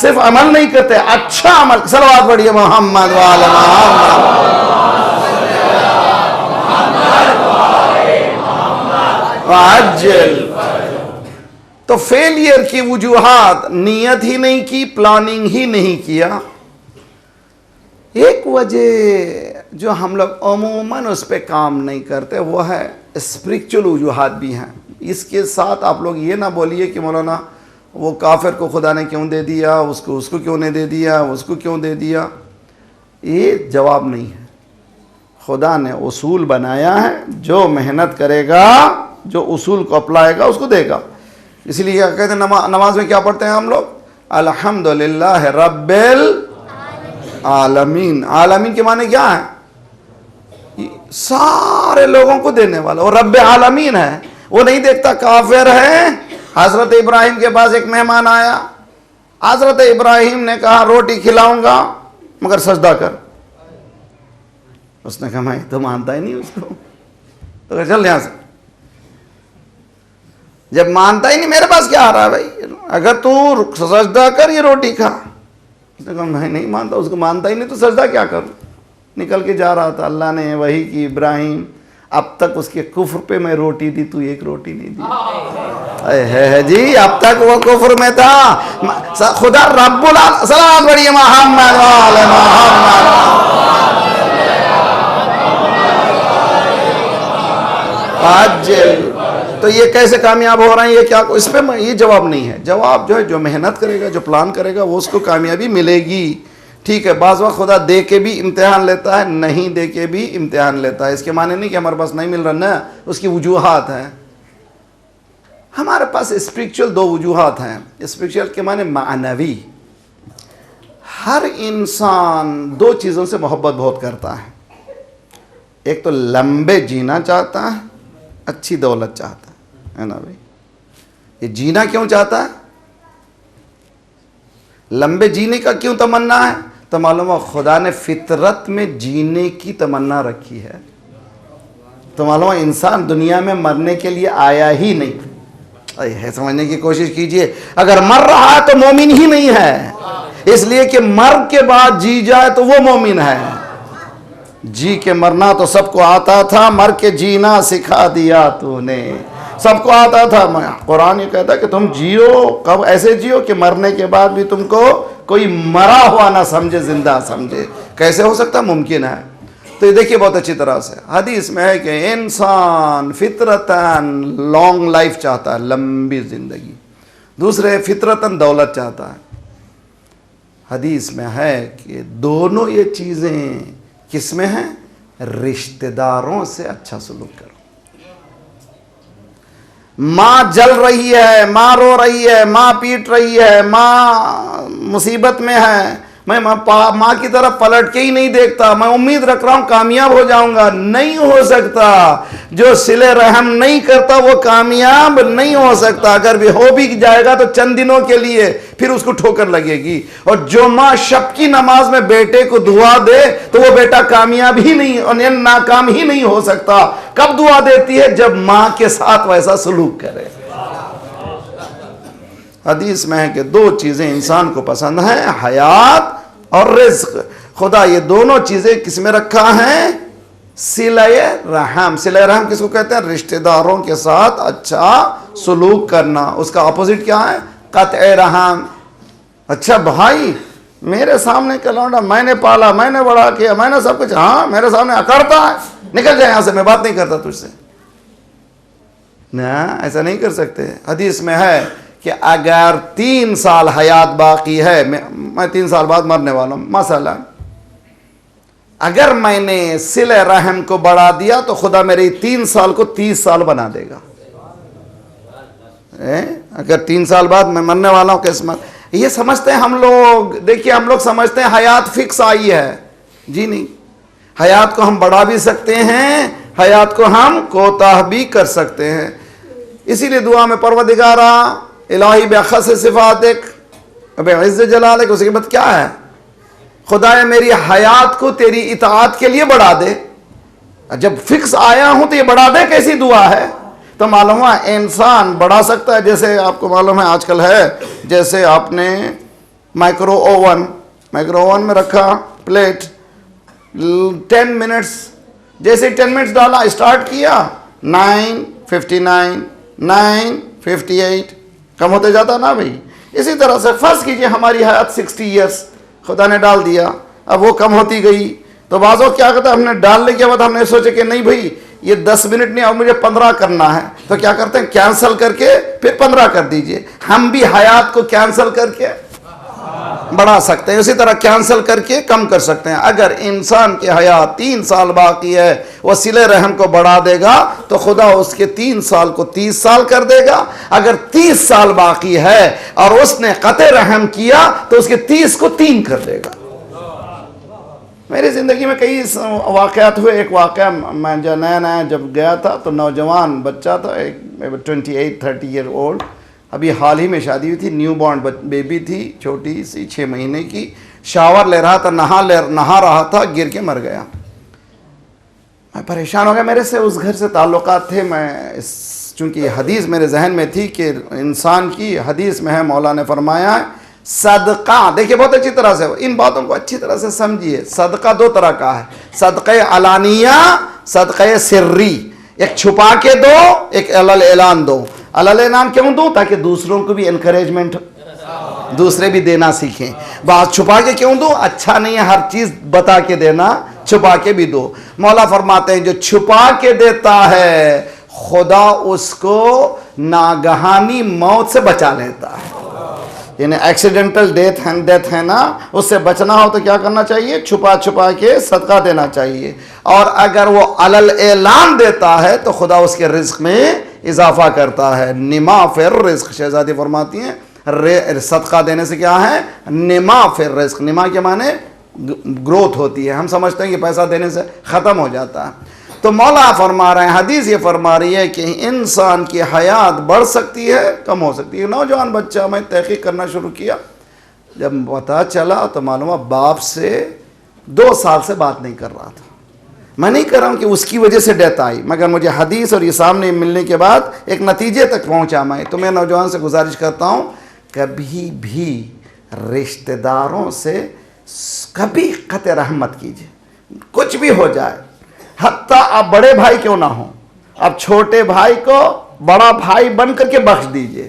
صرف عمل نہیں کرتے، اچھا عمل، صلوات پڑھیے محمد وعلی محمد، وعجل۔ تو فیلئر کی وجوہات، نیت ہی نہیں کی، پلاننگ ہی نہیں کیا۔ ایک وجہ جو ہم لوگ عموماً اس پہ کام نہیں کرتے وہ ہے اسپرچول وجوہات بھی ہیں۔ اس کے ساتھ آپ لوگ یہ نہ بولیے کہ مولانا وہ کافر کو خدا نے کیوں دے دیا، اس کو کیوں نہیں دے دیا، اس کو کیوں دے دیا، یہ جواب نہیں ہے۔ خدا نے اصول بنایا ہے، جو محنت کرے گا، جو اصول کو اپلائے گا اس کو دے گا۔ اس لیے کیا کہتے ہیں نماز میں کیا پڑھتے ہیں ہم لوگ، الحمدللہ رب العالمین۔ عالمین کے معنی کیا ہے، سارے لوگوں کو دینے والا، وہ رب عالمین ہے، وہ نہیں دیکھتا کافر ہے۔ حضرت ابراہیم کے پاس ایک مہمان آیا، حضرت ابراہیم نے کہا روٹی کھلاؤں گا مگر سجدہ کر، اس نے کہا میں تو مانتا ہی نہیں اس کو، تو کہا چل یہاں سے، جب مانتا ہی نہیں میرے پاس کیا آ رہا ہے بھائی، اگر تو سجدہ کر یہ روٹی کھا، اس نے کہا میں نہیں مانتا، اس کو مانتا ہی نہیں تو سجدہ کیا کروں، نکل کے جا رہا تھا، اللہ نے وحی کی ابراہیم اب تک اس کے کفر پہ میں روٹی دی، تو ایک روٹی نہیں دی ہے جی، اب تک وہ کفر میں تھا۔ خدا رب العالمین، صلوات پڑھیے محمد وعلی محمد، عجل۔ تو یہ کیسے کامیاب ہو رہے ہیں، یہ کیا، اس پہ یہ جواب نہیں ہے۔ جواب جو ہے جو محنت کرے گا، جو پلان کرے گا، وہ اس کو کامیابی ملے گی۔ ٹھیک ہے، بعض وقت خدا دے کے بھی امتحان لیتا ہے، نہیں دے کے بھی امتحان لیتا ہے، اس کے معنی نہیں کہ ہمارے پاس نہیں مل رہا، نہ، اس کی وجوہات ہیں۔ ہمارے پاس اسپرچول دو وجوہات ہیں، اسپرچول کے معنی معنوی۔ ہر انسان دو چیزوں سے محبت بہت کرتا ہے، ایک تو لمبے جینا چاہتا ہے، اچھی دولت چاہتا ہے نا بھائی۔ یہ جینا کیوں چاہتا ہے، لمبے جینے کا کیوں تمنا ہے، تو معلوم ہے خدا نے فطرت میں جینے کی تمنا رکھی ہے، تو معلوم ہے انسان دنیا میں مرنے کے لیے آیا ہی نہیں ہے۔ سمجھنے کی کوشش کیجئے، اگر مر رہا ہے تو مومن ہی نہیں ہے، اس لیے کہ مر کے بعد جی جائے تو وہ مومن ہے۔ جی کے مرنا تو سب کو آتا تھا، مر کے جینا سکھا دیا تو نے، سب کو آتا تھا۔ قرآن یہ کہتا ہے کہ تم جیو، کب ایسے جیو کہ مرنے کے بعد بھی تم کو کوئی مرا ہوا نہ سمجھے، زندہ سمجھے۔ کیسے ہو سکتا، ممکن ہے۔ تو یہ دیکھیے بہت اچھی طرح سے حدیث میں ہے کہ انسان فطرتاً لانگ لائف چاہتا ہے، لمبی زندگی، دوسرے فطرتاً دولت چاہتا ہے۔ حدیث میں ہے کہ دونوں یہ چیزیں کس میں ہیں؟ رشتہ داروں سے اچھا سلوک کرو۔ ماں جل رہی ہے، ماں رو رہی ہے، ماں پیٹ رہی ہے، ماں مصیبت میں ہے، میں ماں کی طرف پلٹ کے ہی نہیں دیکھتا، میں امید رکھ رہا ہوں کامیاب ہو جاؤں گا، نہیں ہو سکتا۔ جو صلہ رحم نہیں کرتا وہ کامیاب نہیں ہو سکتا، اگر بھی ہو بھی جائے گا تو چند دنوں کے لیے، پھر اس کو ٹھوکر لگے گی۔ اور جو ماں شب کی نماز میں بیٹے کو دعا دے تو وہ بیٹا کامیاب ہی نہیں اور ناکام ہی نہیں ہو سکتا۔ کب دعا دیتی ہے؟ جب ماں کے ساتھ ویسا سلوک کرے۔ حدیث میں ہے کہ دو چیزیں انسان کو پسند ہیں، حیات اور رزق۔ خدا یہ دونوں چیزیں کس میں رکھا ہے؟ صلہ رحم۔ صلہ رحم کس کو کہتے ہیں؟ رشتہ داروں کے ساتھ اچھا سلوک کرنا۔ اس کا اپوزٹ کیا ہے؟ قطع رحم۔ اچھا بھائی میرے سامنے کا لونڈا میں نے پالا، میں نے بڑا کیا، میں نے سب کچھ، ہاں میرے سامنے اکڑتا ہے، نکل جائے یہاں سے، میں بات نہیں کرتا تجھ سے۔ نہ ایسا نہیں کر سکتے۔ حدیث میں ہے کہ اگر 3 سال حیات باقی ہے، میں 3 سال بعد مرنے والا ہوں، مثلا اگر میں نے صلہ رحم کو بڑھا دیا تو خدا میرے 3 سال کو 30 سال بنا دے گا۔ اگر 3 سال بعد میں مرنے والا ہوں، قسمت یہ سمجھتے ہیں ہم لوگ، دیکھیے ہم لوگ سمجھتے ہیں حیات فکس آئی ہے، جی نہیں، حیات کو ہم بڑھا بھی سکتے ہیں، حیات کو ہم کوتاہ بھی کر سکتے ہیں۔ اسی لیے دعا میں پروردگارا الہی بخص صفاتک بعز جلالک، اس کے بعد کیا ہے؟ خدایا میری حیات کو تیری اطاعت کے لیے بڑھا دے۔ جب فکس آیا ہوں تو یہ بڑھا دے کیسی دعا ہے؟ تو معلوم ہوا انسان بڑھا سکتا ہے، جیسے آپ کو معلوم ہے آج کل ہے، جیسے آپ نے مائکرو اوون میں رکھا پلیٹ 10 منٹس، جیسے 10 منٹس ڈالا، اسٹارٹ کیا 9:59 9:58 کم ہوتے جاتا نا بھائی۔ اسی طرح سے فرض کیجئے ہماری حیات 60 ایئرس خدا نے ڈال دیا، اب وہ کم ہوتی گئی، تو بعضوں کیا کرتا ہے، ہم نے ڈالنے کے بعد ہم نے سوچے کہ نہیں بھائی یہ 10 منٹ نہیں، اب مجھے 15 کرنا ہے، تو کیا کرتے ہیں کینسل کر کے پھر 15 کر دیجئے۔ ہم بھی حیات کو کینسل کر کے بڑھا سکتے ہیں، اسی طرح کینسل کر کے کم کر سکتے ہیں۔ اگر انسان کی حیات 3 سال باقی ہے، وہ صلہ رحم کو بڑھا دے گا تو خدا اس کے 3 سال کو 30 سال کر دے گا۔ اگر 30 سال باقی ہے اور اس نے قطع رحم کیا تو اس کے 30 کو 3 کر دے گا۔ میری زندگی میں کئی واقعات ہوئے۔ ایک واقعہ میں جو نیا جب گیا تھا تو نوجوان بچہ تھا، ایک 28-30 ایئر اولڈ، ابھی حال ہی میں شادی ہوئی تھی، نیو بورن بیبی تھی، چھوٹی سی 6 مہینے کی، شاور لے رہا تھا، نہا رہا تھا، گر کے مر گیا۔ میں پریشان ہو گیا، میرے سے اس گھر سے تعلقات تھے، میں چونکہ حدیث میرے ذہن میں تھی کہ انسان کی حدیث میں ہے، مولا نے فرمایا صدقہ، دیکھیے بہت اچھی طرح سے ان باتوں کو اچھی طرح سے سمجھیے، صدقہ 2 طرح کا ہے، صدقہ علانیہ، صدقہ سری، ایک چھپا کے دو، ایک علل اعلان دو۔ علل اعلان کیوں دو؟ تاکہ دوسروں کو بھی انکریجمنٹ، دوسرے بھی دینا سیکھیں۔ بات چھپا کے کیوں دو؟ اچھا نہیں ہے ہر چیز بتا کے دینا، چھپا کے بھی دو۔ مولا فرماتے ہیں جو چھپا کے دیتا ہے خدا اس کو ناگہانی موت سے بچا لیتا ہے، یعنی ایکسیڈنٹل ڈیتھ ہے نا، اس سے بچنا ہو تو کیا کرنا چاہیے؟ چھپا کے صدقہ دینا چاہیے۔ اور اگر وہ علل اعلان دیتا ہے تو خدا اس کے رزق میں اضافہ کرتا ہے۔ نما فی الرزق، شہزادی فرماتی ہیں صدقہ دینے سے کیا ہے؟ نما فی الرزق، نما کے معنی گروتھ ہوتی ہے، ہم سمجھتے ہیں کہ پیسہ دینے سے ختم ہو جاتا ہے۔ تو مولا فرما رہے ہیں، حدیث یہ فرما رہی ہے کہ انسان کی حیات بڑھ سکتی ہے، کم ہو سکتی ہے۔ نوجوان بچہ، میں تحقیق کرنا شروع کیا، جب پتہ چلا تو معلوم ہے باپ سے 2 سال سے بات نہیں کر رہا تھا۔ میں نہیں کر رہا ہوں کہ اس کی وجہ سے ڈیتھ آئی، مگر مجھے حدیث اور یہ سامنے ملنے کے بعد ایک نتیجے تک پہنچا میں۔ تو میں نوجوان سے گزارش کرتا ہوں کبھی بھی رشتہ داروں سے کبھی قطع رحم مت کیجیے، کچھ بھی ہو جائے، حتیٰ آپ بڑے بھائی کیوں نہ ہوں، آپ چھوٹے بھائی کو بڑا بھائی بن کر کے بخش دیجئے۔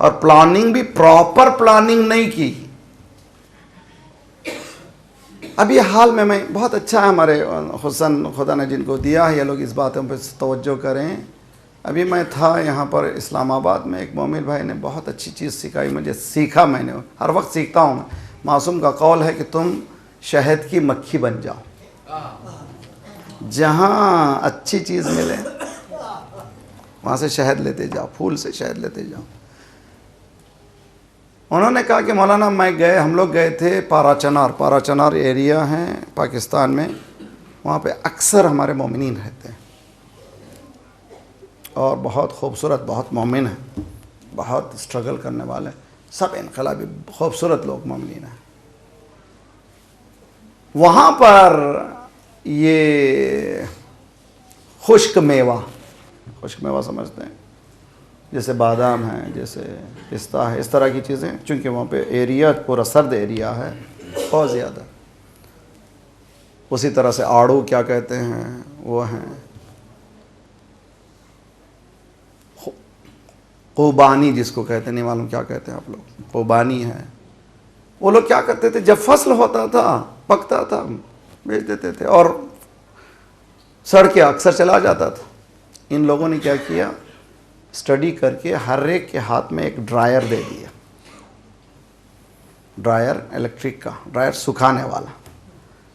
اور پلاننگ بھی پراپر پلاننگ نہیں کی. ابھی حال میں بہت اچھا ہے ہمارے حسن خدا نے جن کو دیا ہے یہ لوگ اس باتوں پہ توجہ کریں. ابھی میں تھا یہاں پر اسلام آباد میں, ایک مومن بھائی نے بہت اچھی چیز سکھائی مجھے, سیکھا میں نے, ہر وقت سیکھتا ہوں. معصوم کا قول ہے کہ تم شہد کی مکھی بن جاؤ, جہاں اچھی چیز ملے وہاں سے شہد لیتے جاؤ, پھول سے شہد لیتے جاؤ. انہوں نے کہا کہ مولانا ہم لوگ گئے تھے پارا چنار ایریا ہے پاکستان میں, وہاں پہ اکثر ہمارے مومنین رہتے ہیں اور بہت خوبصورت, بہت مومن ہیں, بہت اسٹرگل کرنے والے, سب انقلابی خوبصورت لوگ مومنین ہیں. وہاں پر یہ خشک میوہ سمجھتے ہیں, جیسے بادام ہے, جیسے پستہ ہے, اس طرح کی چیزیں, چونکہ وہاں پہ ایریا پورا سرد ایریا ہے بہت زیادہ. اسی طرح سے آڑو کیا کہتے ہیں وہ ہیں, خوبانی جس کو کہتے ہیں, نہیں معلوم کیا کہتے ہیں آپ لوگ, خوبانی ہے. وہ لوگ کیا کرتے تھے, جب فصل ہوتا تھا پکتا تھا بیچ دیتے تھے اور سڑ کے اکثر چلا جاتا تھا. ان لوگوں نے کیا کیا, اسٹڈی کر کے ہر ایک کے ہاتھ میں ایک ڈرائر دے دیا, ڈرائر الیکٹرک کا, ڈرائر سکھانے والا.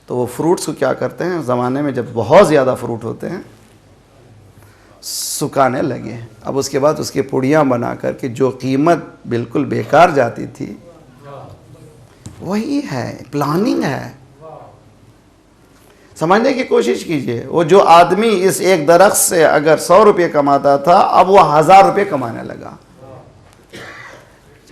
تو وہ فروٹس کو کیا کرتے ہیں, زمانے میں جب بہت زیادہ فروٹ ہوتے ہیں سکھانے لگے. اب اس کے بعد اس کی پڑیاں بنا کر کے جو قیمت بالکل بیکار جاتی تھی, وہی ہے پلاننگ ہے. سمجھنے کی کوشش کیجئے, وہ جو آدمی اس ایک درخت سے اگر 100 روپے کماتا تھا اب وہ 1000 روپے کمانے لگا.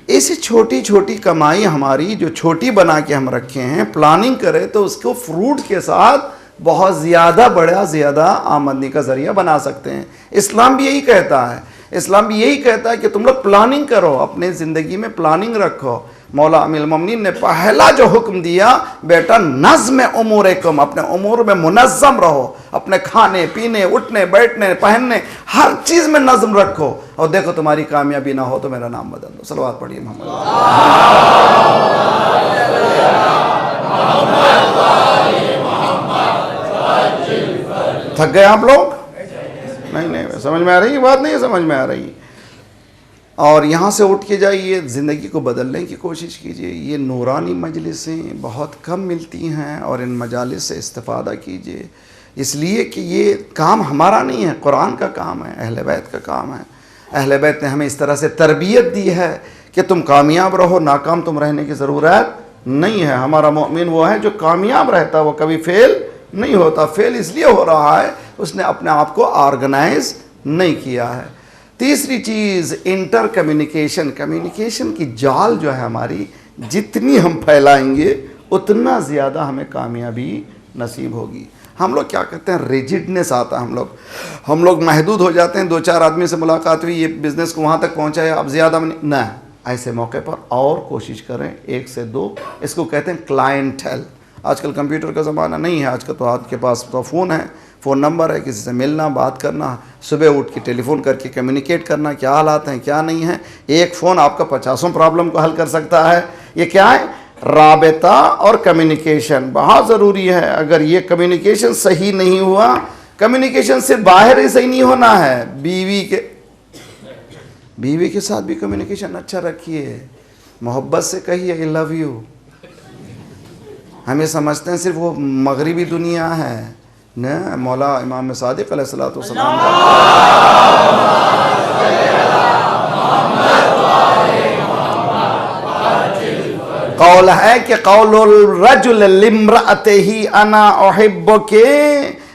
ایسی چھوٹی چھوٹی کمائی ہماری جو چھوٹی بنا کے ہم رکھے ہیں, پلاننگ کرے تو اس کو فروٹ کے ساتھ بہت زیادہ آمدنی کا ذریعہ بنا سکتے ہیں. اسلام بھی یہی کہتا ہے, کہ تم لوگ پلاننگ کرو, اپنے زندگی میں پلاننگ رکھو. مولا امیر المومنین نے پہلا جو حکم دیا, بیٹا نظم امورکم, اپنے امور میں منظم رہو, اپنے کھانے پینے اٹھنے بیٹھنے پہننے ہر چیز میں نظم رکھو, اور دیکھو تمہاری کامیابی نہ ہو تو میرا نام بدل دو. صلوات پڑھیے محمد. تھک گئے آپ لوگ؟ نہیں سمجھ میں آ رہی بات, نہیں سمجھ میں آ رہی. اور یہاں سے اٹھ کے جائیے, زندگی کو بدلنے کی کوشش کیجئے. یہ نورانی مجلسیں بہت کم ملتی ہیں اور ان مجالس سے استفادہ کیجئے, اس لیے کہ یہ کام ہمارا نہیں ہے, قرآن کا کام ہے, اہل بیت کا کام ہے. اہل بیت نے ہمیں اس طرح سے تربیت دی ہے کہ تم کامیاب رہو, ناکام تم رہنے کی ضرورت نہیں ہے. ہمارا مومن وہ ہے جو کامیاب رہتا, وہ کبھی فیل نہیں ہوتا. فیل اس لیے ہو رہا ہے اس نے اپنے آپ کو آرگنائز نہیں کیا ہے. تیسری چیز انٹر کمیونیکیشن کی جال جو ہے ہماری, جتنی ہم پھیلائیں گے اتنا زیادہ ہمیں کامیابی نصیب ہوگی. ہم لوگ کیا کرتے ہیں, ریجڈنس آتا ہے, ہم لوگ محدود ہو جاتے ہیں. 2-4 آدمی سے ملاقات ہوئی, یہ بزنس کو وہاں تک پہنچایا, اب زیادہ نہ. ایسے موقع پر اور کوشش کریں 1 سے 2, اس کو کہتے ہیں کلائنٹیل. آج کل کمپیوٹر کا زمانہ نہیں ہے, آج کل تو آپ کے پاس تو فون ہے, فون نمبر ہے, کسی سے ملنا بات کرنا, صبح اٹھ کے ٹیلی فون کر کے کمیونیکیٹ کرنا, کیا حالات ہیں کیا نہیں ہیں. ایک فون آپ کا 50 پرابلم کو حل کر سکتا ہے. یہ کیا ہے, رابطہ اور کمیونیکیشن بہت ضروری ہے. اگر یہ کمیونیکیشن صحیح نہیں ہوا, کمیونیکیشن صرف باہر ہی صحیح نہیں ہونا ہے, بیوی کے ساتھ بھی کمیونیکیشن اچھا رکھیے, محبت سے کہیے I love you. ہم یہ سمجھتے ہیں صرف وہ مغربی دنیا ہے, نہ. مولا امام صادق علیہ السلام قول ہے کہ قول الرجل لامرأته انا احبک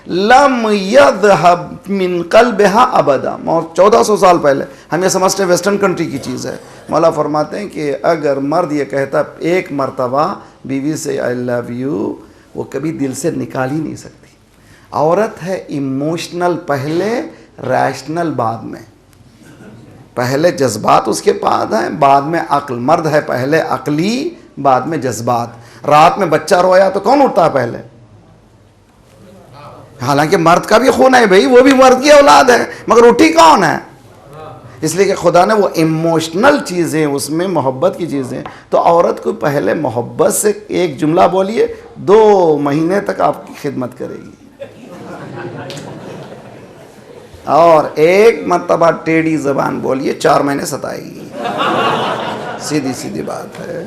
لم یذهب من قلبها ابدا. 1400 سال پہلے. ہم یہ سمجھتے ہیں ویسٹرن کنٹری کی چیز ہے. مولا فرماتے ہیں کہ اگر مرد یہ کہتا ایک مرتبہ بیوی سے I love you, وہ کبھی دل سے نکال ہی نہیں سکتی. عورت ہے ایموشنل پہلے, ریشنل بعد میں. پہلے جذبات اس کے بعد ہیں, بعد میں عقل. مرد ہے پہلے عقلی, بعد میں جذبات. رات میں بچہ رویا تو کون اٹھتا ہے پہلے؟ حالانکہ مرد کا بھی خون ہے بھائی, وہ بھی مرد کی اولاد ہے, مگر اٹھی کون ہے؟ اس لیے کہ خدا نے وہ ایموشنل چیزیں اس میں محبت کی چیزیں، تو عورت کو پہلے محبت سے ایک جملہ بولیے 2 مہینے تک آپ کی خدمت کرے گی، اور ایک مرتبہ ٹیڑھی زبان بولیے 4 مہینے ستائے گی. سیدھی سیدھی بات ہے.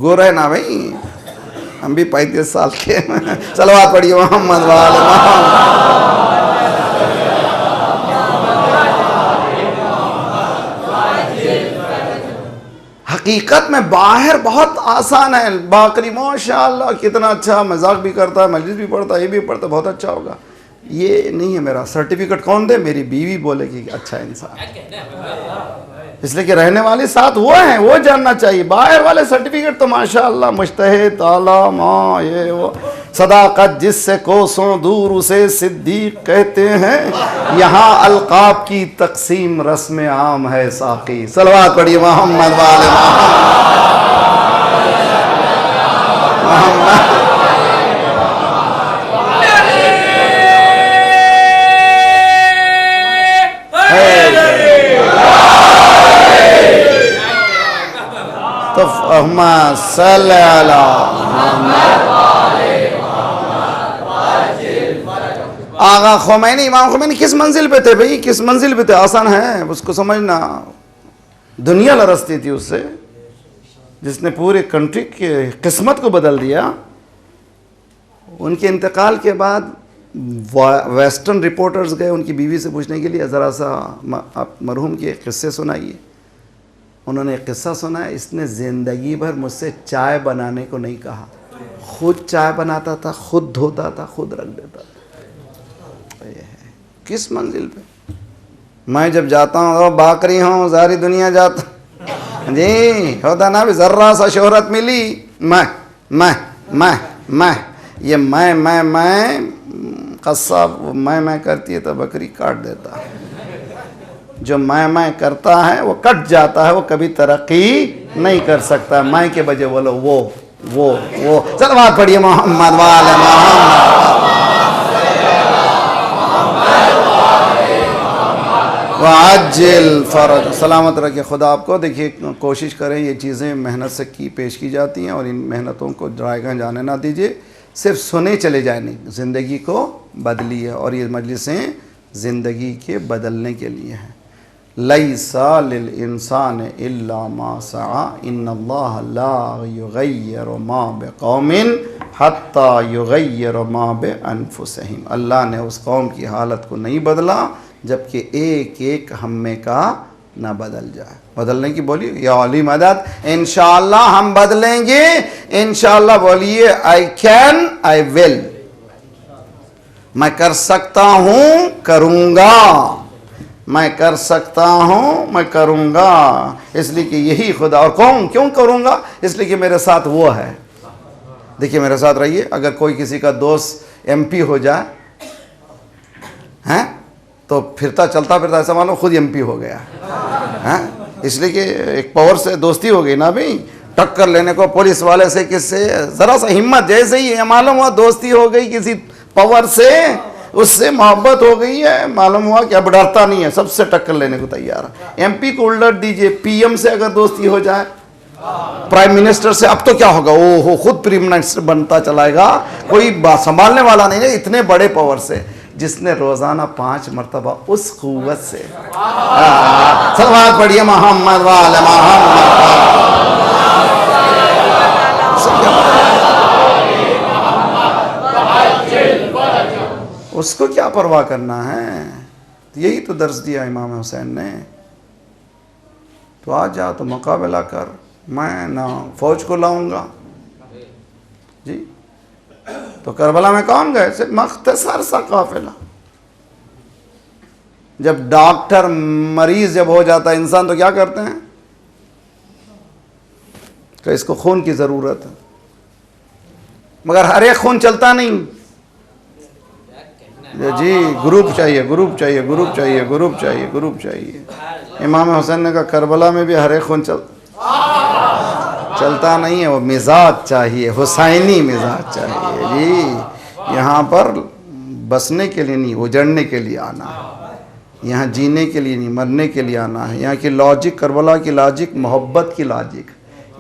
گورے نا بھائی، ہم بھی 35 سال کے. صلوات پڑھیے محمد وآل محمد. حقیقت میں باہر بہت آسان ہے. باقری ماشاءاللہ کتنا اچھا مذاق بھی کرتا ہے، مجلس بھی پڑھتا ہے، یہ بھی پڑھتا ہے، بہت اچھا ہوگا. یہ نہیں ہے میرا سرٹیفکیٹ. کون دے؟ میری بیوی بولے کہ اچھا انسان. اس لیے کہ رہنے والے ساتھ وہ ہیں، وہ جاننا چاہیے. باہر والے سرٹیفکیٹ تو ماشاءاللہ مجتہد اعلیٰ ماں یہ وہ. صداقت جس سے کوسوں دور اسے صدیق کہتے ہیں، یہاں القاب کی تقسیم رسم عام ہے ساقی. صلوات پڑھیے محمد والے محمد. تو اللہم صلی علی آغا خمینی. امام خمینی کس منزل پہ تھے بھئی؟ کس منزل پہ تھے؟ آسان ہے اس کو سمجھنا. دنیا لرزتی تھی اس سے، جس نے پورے کنٹری کی قسمت کو بدل دیا. ان کے انتقال کے بعد ویسٹرن رپورٹرز گئے ان کی بیوی سے پوچھنے کے لیے ذرا سا مرحوم کے قصے سنائیے. انہوں نے ایک قصہ سنا ہے، اس نے زندگی بھر مجھ سے چائے بنانے کو نہیں کہا. خود چائے بناتا تھا، خود دھوتا تھا، خود رکھ دیتا تھا. کس منزل پہ؟ میں جب جاتا ہوں باقری ہوں، ساری دنیا جاتا جی ہوتا نا بھی ذرا سا شہرت ملی، میں یہ میں قصاب میں کرتی ہے تو بکری کاٹ دیتا ہے. جو میں کرتا ہے وہ کٹ جاتا ہے، وہ کبھی ترقی نہیں کر سکتا. میں کے بجے بولو وہ صلوات پڑھیے محمد والے محمد. وعجل فرج. سلامت رکھے خدا آپ کو. دیکھیے کوشش کریں یہ چیزیں محنت سے پیش کی جاتی ہیں، اور ان محنتوں کو رائیگاں جانے نہ دیجیے. صرف سنے چلے جائیں نہیں، زندگی کو بدلیے. اور یہ مجلسیں زندگی کے بدلنے کے لیے ہیں. لیس للانسان الا ما سعى ان اللہ لا یغیر ما بقوم حتی یغیر ما بانفسہم. اللہ نے اس قوم کی حالت کو نہیں بدلا جبکہ ایک ایک ہمیں کا نہ بدل جائے. بدلنے کی بولیے یا علی مدد. انشاءاللہ ہم بدلیں گے. انشاءاللہ بولیے I can I will. میں کر سکتا ہوں، کروں گا. میں کر سکتا ہوں، میں کروں گا. اس لیے کہ یہی خدا. اور کیوں کروں گا؟ اس لیے کہ میرے ساتھ وہ ہے. دیکھیے میرے ساتھ رہیے. اگر کوئی کسی کا دوست MP ہو جائے ہیں تو پھرتا چلتا پھرتا ایسا مانو خود MP ہو گیا. اس لیے کہ ایک پاور سے دوستی ہو گئی نا بھائی. ٹکر لینے کو پولیس والے سے کس سے ذرا سا ہمت، جیسے ہی معلوم ہوا دوستی ہو گئی کسی پاور سے، اس سے محبت ہو گئی ہے، معلوم ہوا کہ اب ڈرتا نہیں ہے، سب سے ٹکر لینے کو تیار ہے. MP کو الٹ دیجئے، PM سے اگر دوستی ہو جائے، پرائم منسٹر سے، اب تو کیا ہوگا؟ وہ خود پرائم منسٹر بنتا چلائے گا. کوئی سنبھالنے والا نہیں ہے اتنے بڑے پاور سے، جس نے روزانہ 5 مرتبہ اس قوت سے. صلوات پڑھیے محمد والے محمد. اس کو کیا پرواہ کرنا ہے؟ یہی تو درس دیا امام حسین نے. تو آ جا تو مقابلہ کر. میں نہ فوج کو لاؤں گا جی. تو کربلا میں کون گئے؟ صرف مختصر سا قافلہ. جب ڈاکٹر مریض جب ہو جاتا ہے انسان تو کیا کرتے ہیں کہ اس کو خون کی ضرورت ہے، مگر ہر ایک خون چلتا نہیں جی. گروپ چاہیے، گروپ چاہیے، گروپ چاہیے، گروپ چاہیے، گروپ چاہیے. امام حسین نے کہا کربلا میں بھی ہر ایک خون چلتا نہیں ہے، وہ مزاج چاہیے، حسینی مزاج چاہیے جی. یہاں پر بسنے کے لیے نہیں، اجڑنے کے لیے آنا ہے. یہاں جینے کے لیے نہیں، مرنے کے لیے آنا ہے۔ یہاں کی لاجک، کربلا کی لاجک محبت کی لاجک،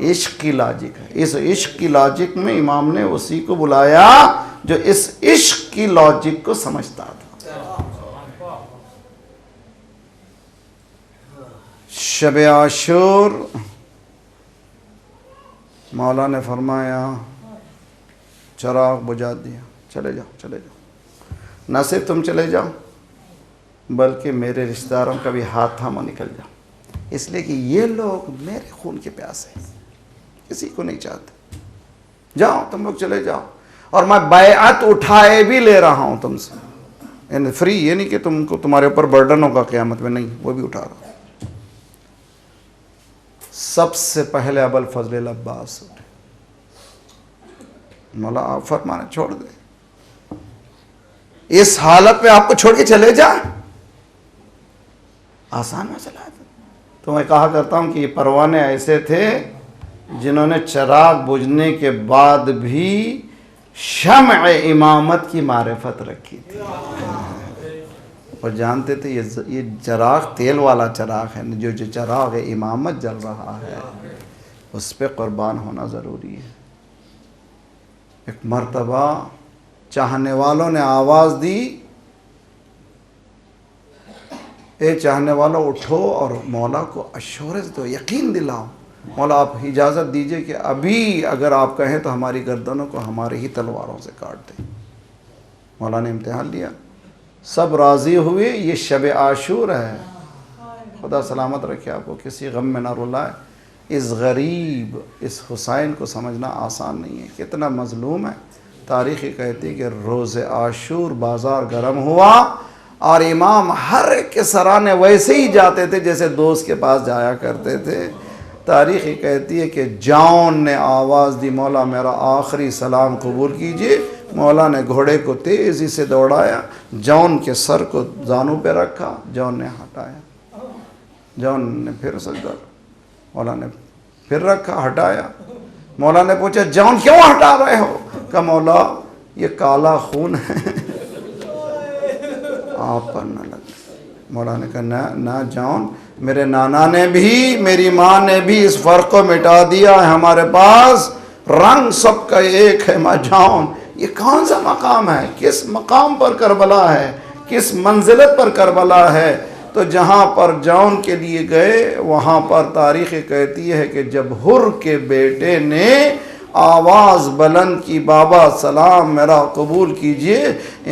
عشق کی لاجک ہے۔ اس عشق کی لاجک میں امام نے اسی کو بلایا جو اس عشق کی لاجک کو سمجھتا تھا۔ شب عاشور مولا نے فرمایا چراغ بجھا دیا، چلے جاؤ چلے جاؤ، نہ صرف تم چلے جاؤ بلکہ میرے رشتہ داروں کا بھی ہاتھ تھامو نکل جاؤ، اس لیے کہ یہ لوگ میرے خون کے پیاسے ہیں، کسی کو نہیں چاہتے، جاؤ تم لوگ چلے جاؤ، اور میں بیعت اٹھائے بھی لے رہا ہوں تم سے، یعنی فری، یہ نہیں کہ تم کو تمہارے اوپر برڈن ہوگا قیامت میں، نہیں، وہ بھی اٹھا رہا ہوں۔ سب سے پہلے ابوالفضل العباس اٹھے، مولا آپ فرمانا چھوڑ دیں، اس حالت میں آپ کو چھوڑ کے چلے جائیں، آسان مسئلہ ہے۔ تو میں کہا کرتا ہوں کہ یہ پروانے ایسے تھے جنہوں نے چراغ بجھنے کے بعد بھی شمع امامت کی معرفت رکھی تھی، اور جانتے تھے یہ چراغ تیل والا چراغ ہے، جو چراغ امامت جل رہا ہے اس پہ قربان ہونا ضروری ہے۔ ایک مرتبہ چاہنے والوں نے آواز دی، اے چاہنے والوں اٹھو اور مولا کو اشورنس دو، یقین دلاؤ، مولا آپ اجازت دیجئے کہ ابھی اگر آپ کہیں تو ہماری گردنوں کو ہمارے ہی تلواروں سے کاٹ دیں۔ مولا نے امتحان لیا، سب راضی ہوئے، یہ شب عاشور ہے، خدا سلامت رکھے آپ کو، کسی غم میں نہ رلائے۔ اس غریب اس حسین کو سمجھنا آسان نہیں ہے، کتنا مظلوم ہے۔ تاریخ کہتی ہے کہ روز عاشور بازار گرم ہوا اور امام ہر ایک کے سرانے ویسے ہی جاتے تھے جیسے دوست کے پاس جایا کرتے تھے۔ تاریخ کہتی ہے کہ جون نے آواز دی، مولا میرا آخری سلام قبول کیجئے۔ مولا نے گھوڑے کو تیزی سے دوڑایا، جون کے سر کو زانوں پہ رکھا، جون نے ہٹایا، جون نے پھر سجدہ، مولا نے پھر رکھا، ہٹایا۔ مولا نے پوچھا جون کیوں ہٹا رہے ہو؟ کہا مولا یہ کالا خون ہے، آپ پر نہ لگے۔ مولا نے کہا نہ جون، میرے نانا نے بھی میری ماں نے بھی اس فرق کو مٹا دیا ہے، ہمارے پاس رنگ سب کا ایک ہے۔ ماں جون یہ کون سا مقام ہے؟ کس مقام پر کربلا ہے؟ کس منزلت پر کربلا ہے؟ تو جہاں پر جون کے لیے گئے وہاں پر تاریخ کہتی ہے کہ جب حر کے بیٹے نے آواز بلند کی، بابا سلام میرا قبول کیجئے،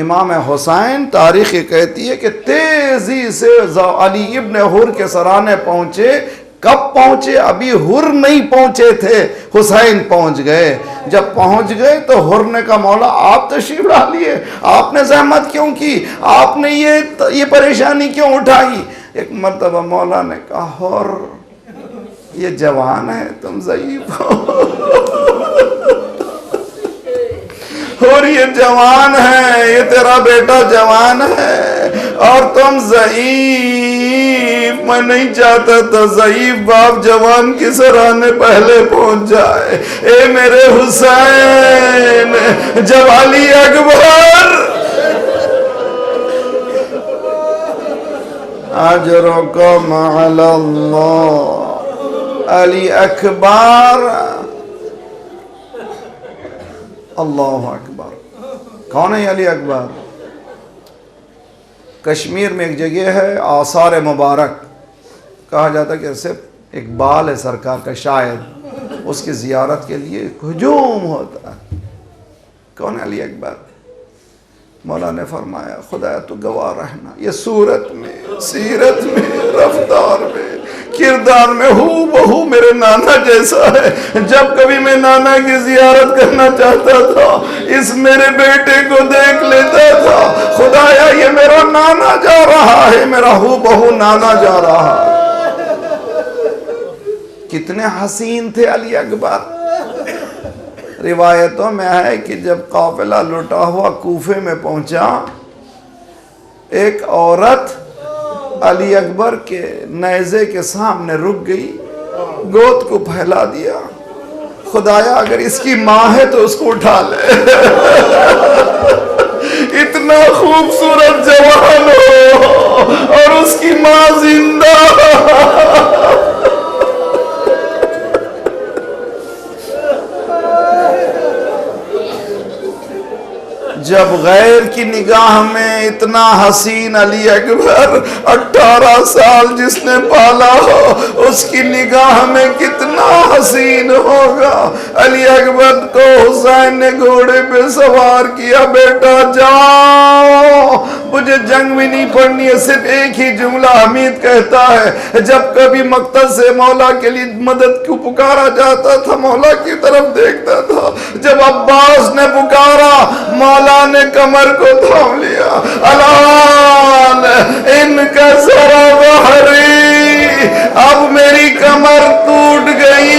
امام حسین تاریخ کہتی ہے کہ تیزی سے علی ابن حر کے سرانے پہنچے۔ کب پہنچے؟ ابھی حر نہیں پہنچے تھے، حسین پہنچ گئے۔ جب پہنچ گئے تو حر نے کہا مولا آپ تشریف ڈالیے، آپ نے زحمت کیوں کی، آپ نے یہ پریشانی کیوں اٹھائی؟ ایک مرتبہ مولا نے کہا حر یہ جوان ہے، تم ضعیف ہو، اور یہ جوان ہے، یہ تیرا بیٹا جوان ہے اور تم ضعیف۔ میں نہیں چاہتا تھا ضعیف باپ جوان کی سرانے پہلے پہنچ جائے۔ اے میرے حسین، جب علی اکبر اجرکم علی اللہ، علی اکبر، اللہ اکبر۔ کون ہے علی اکبر؟ کشمیر میں ایک جگہ ہے آثار مبارک، کہا جاتا ہے کہ صرف اقبال ہے سرکار کا شاعر، اس کی زیارت کے لیے ہجوم ہوتا ہے۔ کون ہے علی اکبر؟ مولا نے فرمایا خدا تو گواہ رہنا، یہ صورت میں، سیرت میں، رفتار میں، کردار میں ہو بہو میرے نانا جیسا ہے۔ جب کبھی میں نانا کی زیارت کرنا چاہتا تھا اس میرے بیٹے کو دیکھ لیتا تھا، خدایا یہ میرا نانا جا رہا ہے، میرا ہو بہو نانا جا رہا ہے۔ کتنے حسین تھے علی اکبر۔ روایتوں میں ہے کہ جب قافلہ لٹا ہوا کوفے میں پہنچا، ایک عورت علی اکبر کے نیزے کے سامنے رک گئی، گود کو پھیلا دیا، خدایا اگر اس کی ماں ہے تو اس کو اٹھا لے۔ اتنا خوبصورت جوان ہو اور اس کی ماں زندہ. جب غیر کی نگاہ میں اتنا حسین علی اکبر 18 سال جس نے پالا ہو اس کی نگاہ میں کتنا حسین ہوگا. علی اکبر کو حسین نے گھوڑے پہ سوار کیا. بیٹا جاؤ, مجھے جنگ بھی نہیں پڑھنی ہے. صرف ایک ہی جملہ حمید کہتا ہے, جب کبھی مقتل سے مولا کے لیے مدد کو پکارا جاتا تھا مولا کی طرف دیکھتا تھا. جب عباس نے پکارا مولا نے کمر کو تھام لیا. الان ان کا ذرا بحری, اب میری کمر ٹوٹ گئی.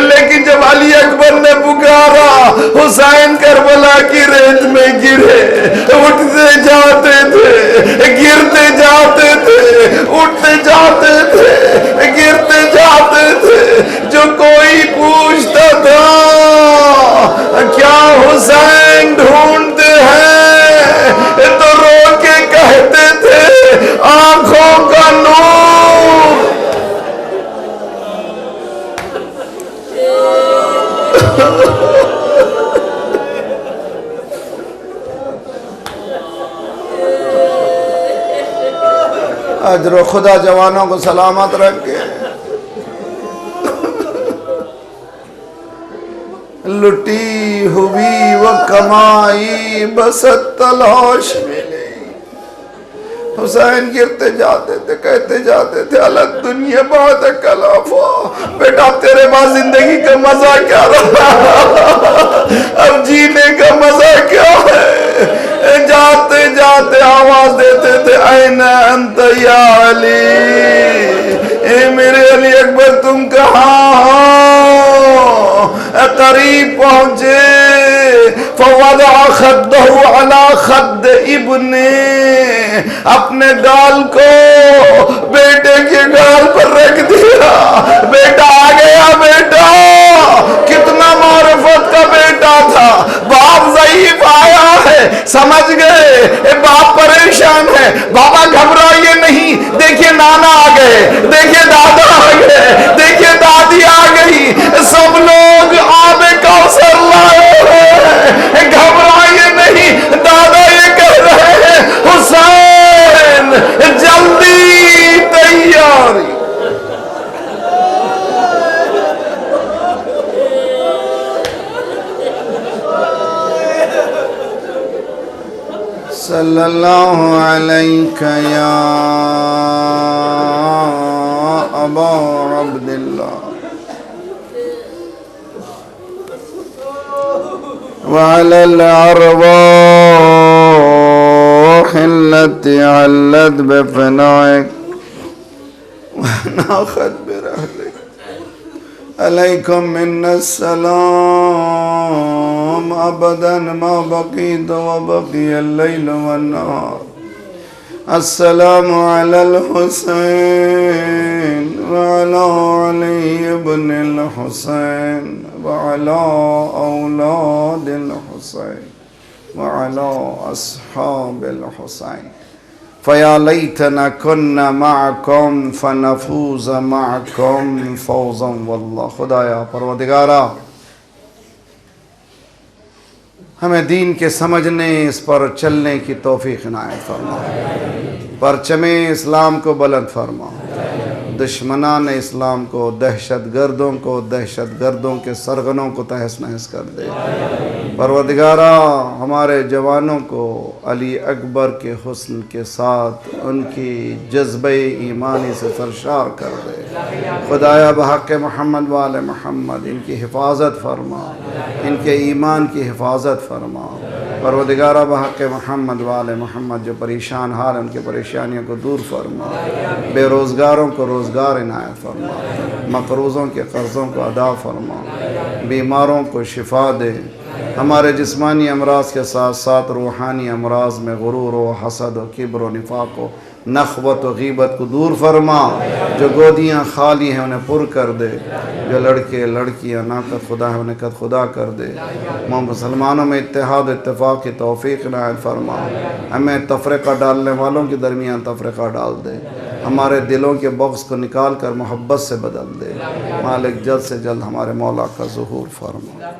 لیکن جب علی اکبر نے پکارا حسین کربلا کی ریت میں گرے. اٹھتے جاتے تھے, گرتے جاتے تھے, اٹھتے جاتے تھے, گرتے جاتے تھے. جو کوئی پوچھتا تھا کیا حسین ڈھونڈتے ہیں تو رو کے کہتے تھے آنکھوں کا نور. اجر و خدا جوانوں کو سلامت رکھے. لٹی ہوئی وہ کمائی بس تلاش ملی. حسین گرتے جاتے تھے, کہتے جاتے تھے الگ دنیا بات کلافا. بیٹا تیرے بعد زندگی کا مزہ کیا رہا, اب جینے کا مزہ کیا ہے. جاتے جاتے آواز دیتے تھے این انت یا علی, اے میرے علی اکبر تم کہاں ہو. قریب پہنچے فوضع خدہ علی خد ابنے, اپنے گال کو بیٹے کے گال پر رکھ دیا. بیٹا آ گیا. بیٹا کتنا معرفت کا بیٹا تھا. باپ ضعیف آیا ہے, سمجھ گئے باپ پریشان ہے. بابا گھبرائیے نہیں, دیکھیے نانا آ گئے, دیکھیے دادا آ گئے, دیکھیے دادی آ گئی, سب لوگ آب کوثر لائے ہیں. گھبرائیے نہیں. دادا یہ کہہ رہے ہیں حسین جلدی تیاری. صلی اللہ علیہ یا ابا عبداللہ وعلى الأرواح التي علت بفنائك وناخت برحلك عليكم منا السلام أبدا ما بقيت وبقي الليل والنهار. السلام على الحسين وعلى علي بن الحسين وعلى أولاد الحسين وعلى أصحاب الحسين. فيا ليتنا كنا معكم فنفوز معكم فوزا والله. خدایا پروردگارا ہمیں دین کے سمجھنے, اس پر چلنے کی توفیق عنایت فرما. پرچم اسلام کو بلند فرما. دشمنان اسلام کو, دہشت گردوں کے سرغنوں کو تہس نہس کر دے. پروردگارا ہمارے جوانوں کو علی اکبر کے حسن کے ساتھ ان کی جذبہ ایمانی سے سرشار کر دے. خدایا بحق محمد وآل محمد ان کی حفاظت فرما, ان کے ایمان کی حفاظت فرما. پروردگارہ بحق محمد وآل محمد جو پریشان حال ان کے پریشانیوں کو دور فرما. بے روزگاروں کو روزگار عنایت فرما. مقروضوں کے قرضوں کو ادا فرما. بیماروں کو شفا دے. ہمارے جسمانی امراض کے ساتھ ساتھ روحانی امراض میں غرور و حسد و کبر و نفاق و نخوت و غیبت کو دور فرما، جو گودیاں خالی ہیں انہیں پر کر دے، جو لڑکے لڑکیاں ناقد خدا ہیں انہیں قد خدا کر دے، مسلمانوں میں اتحاد و اتفاق کی توفیق عنایت فرما، ہمیں تفرقہ ڈالنے والوں کے درمیان تفرقہ ڈال دے، ہمارے دلوں کے بغض کو نکال کر محبت سے بدل دے، مالک جلد سے جلد ہمارے مولا کا ظہور فرما۔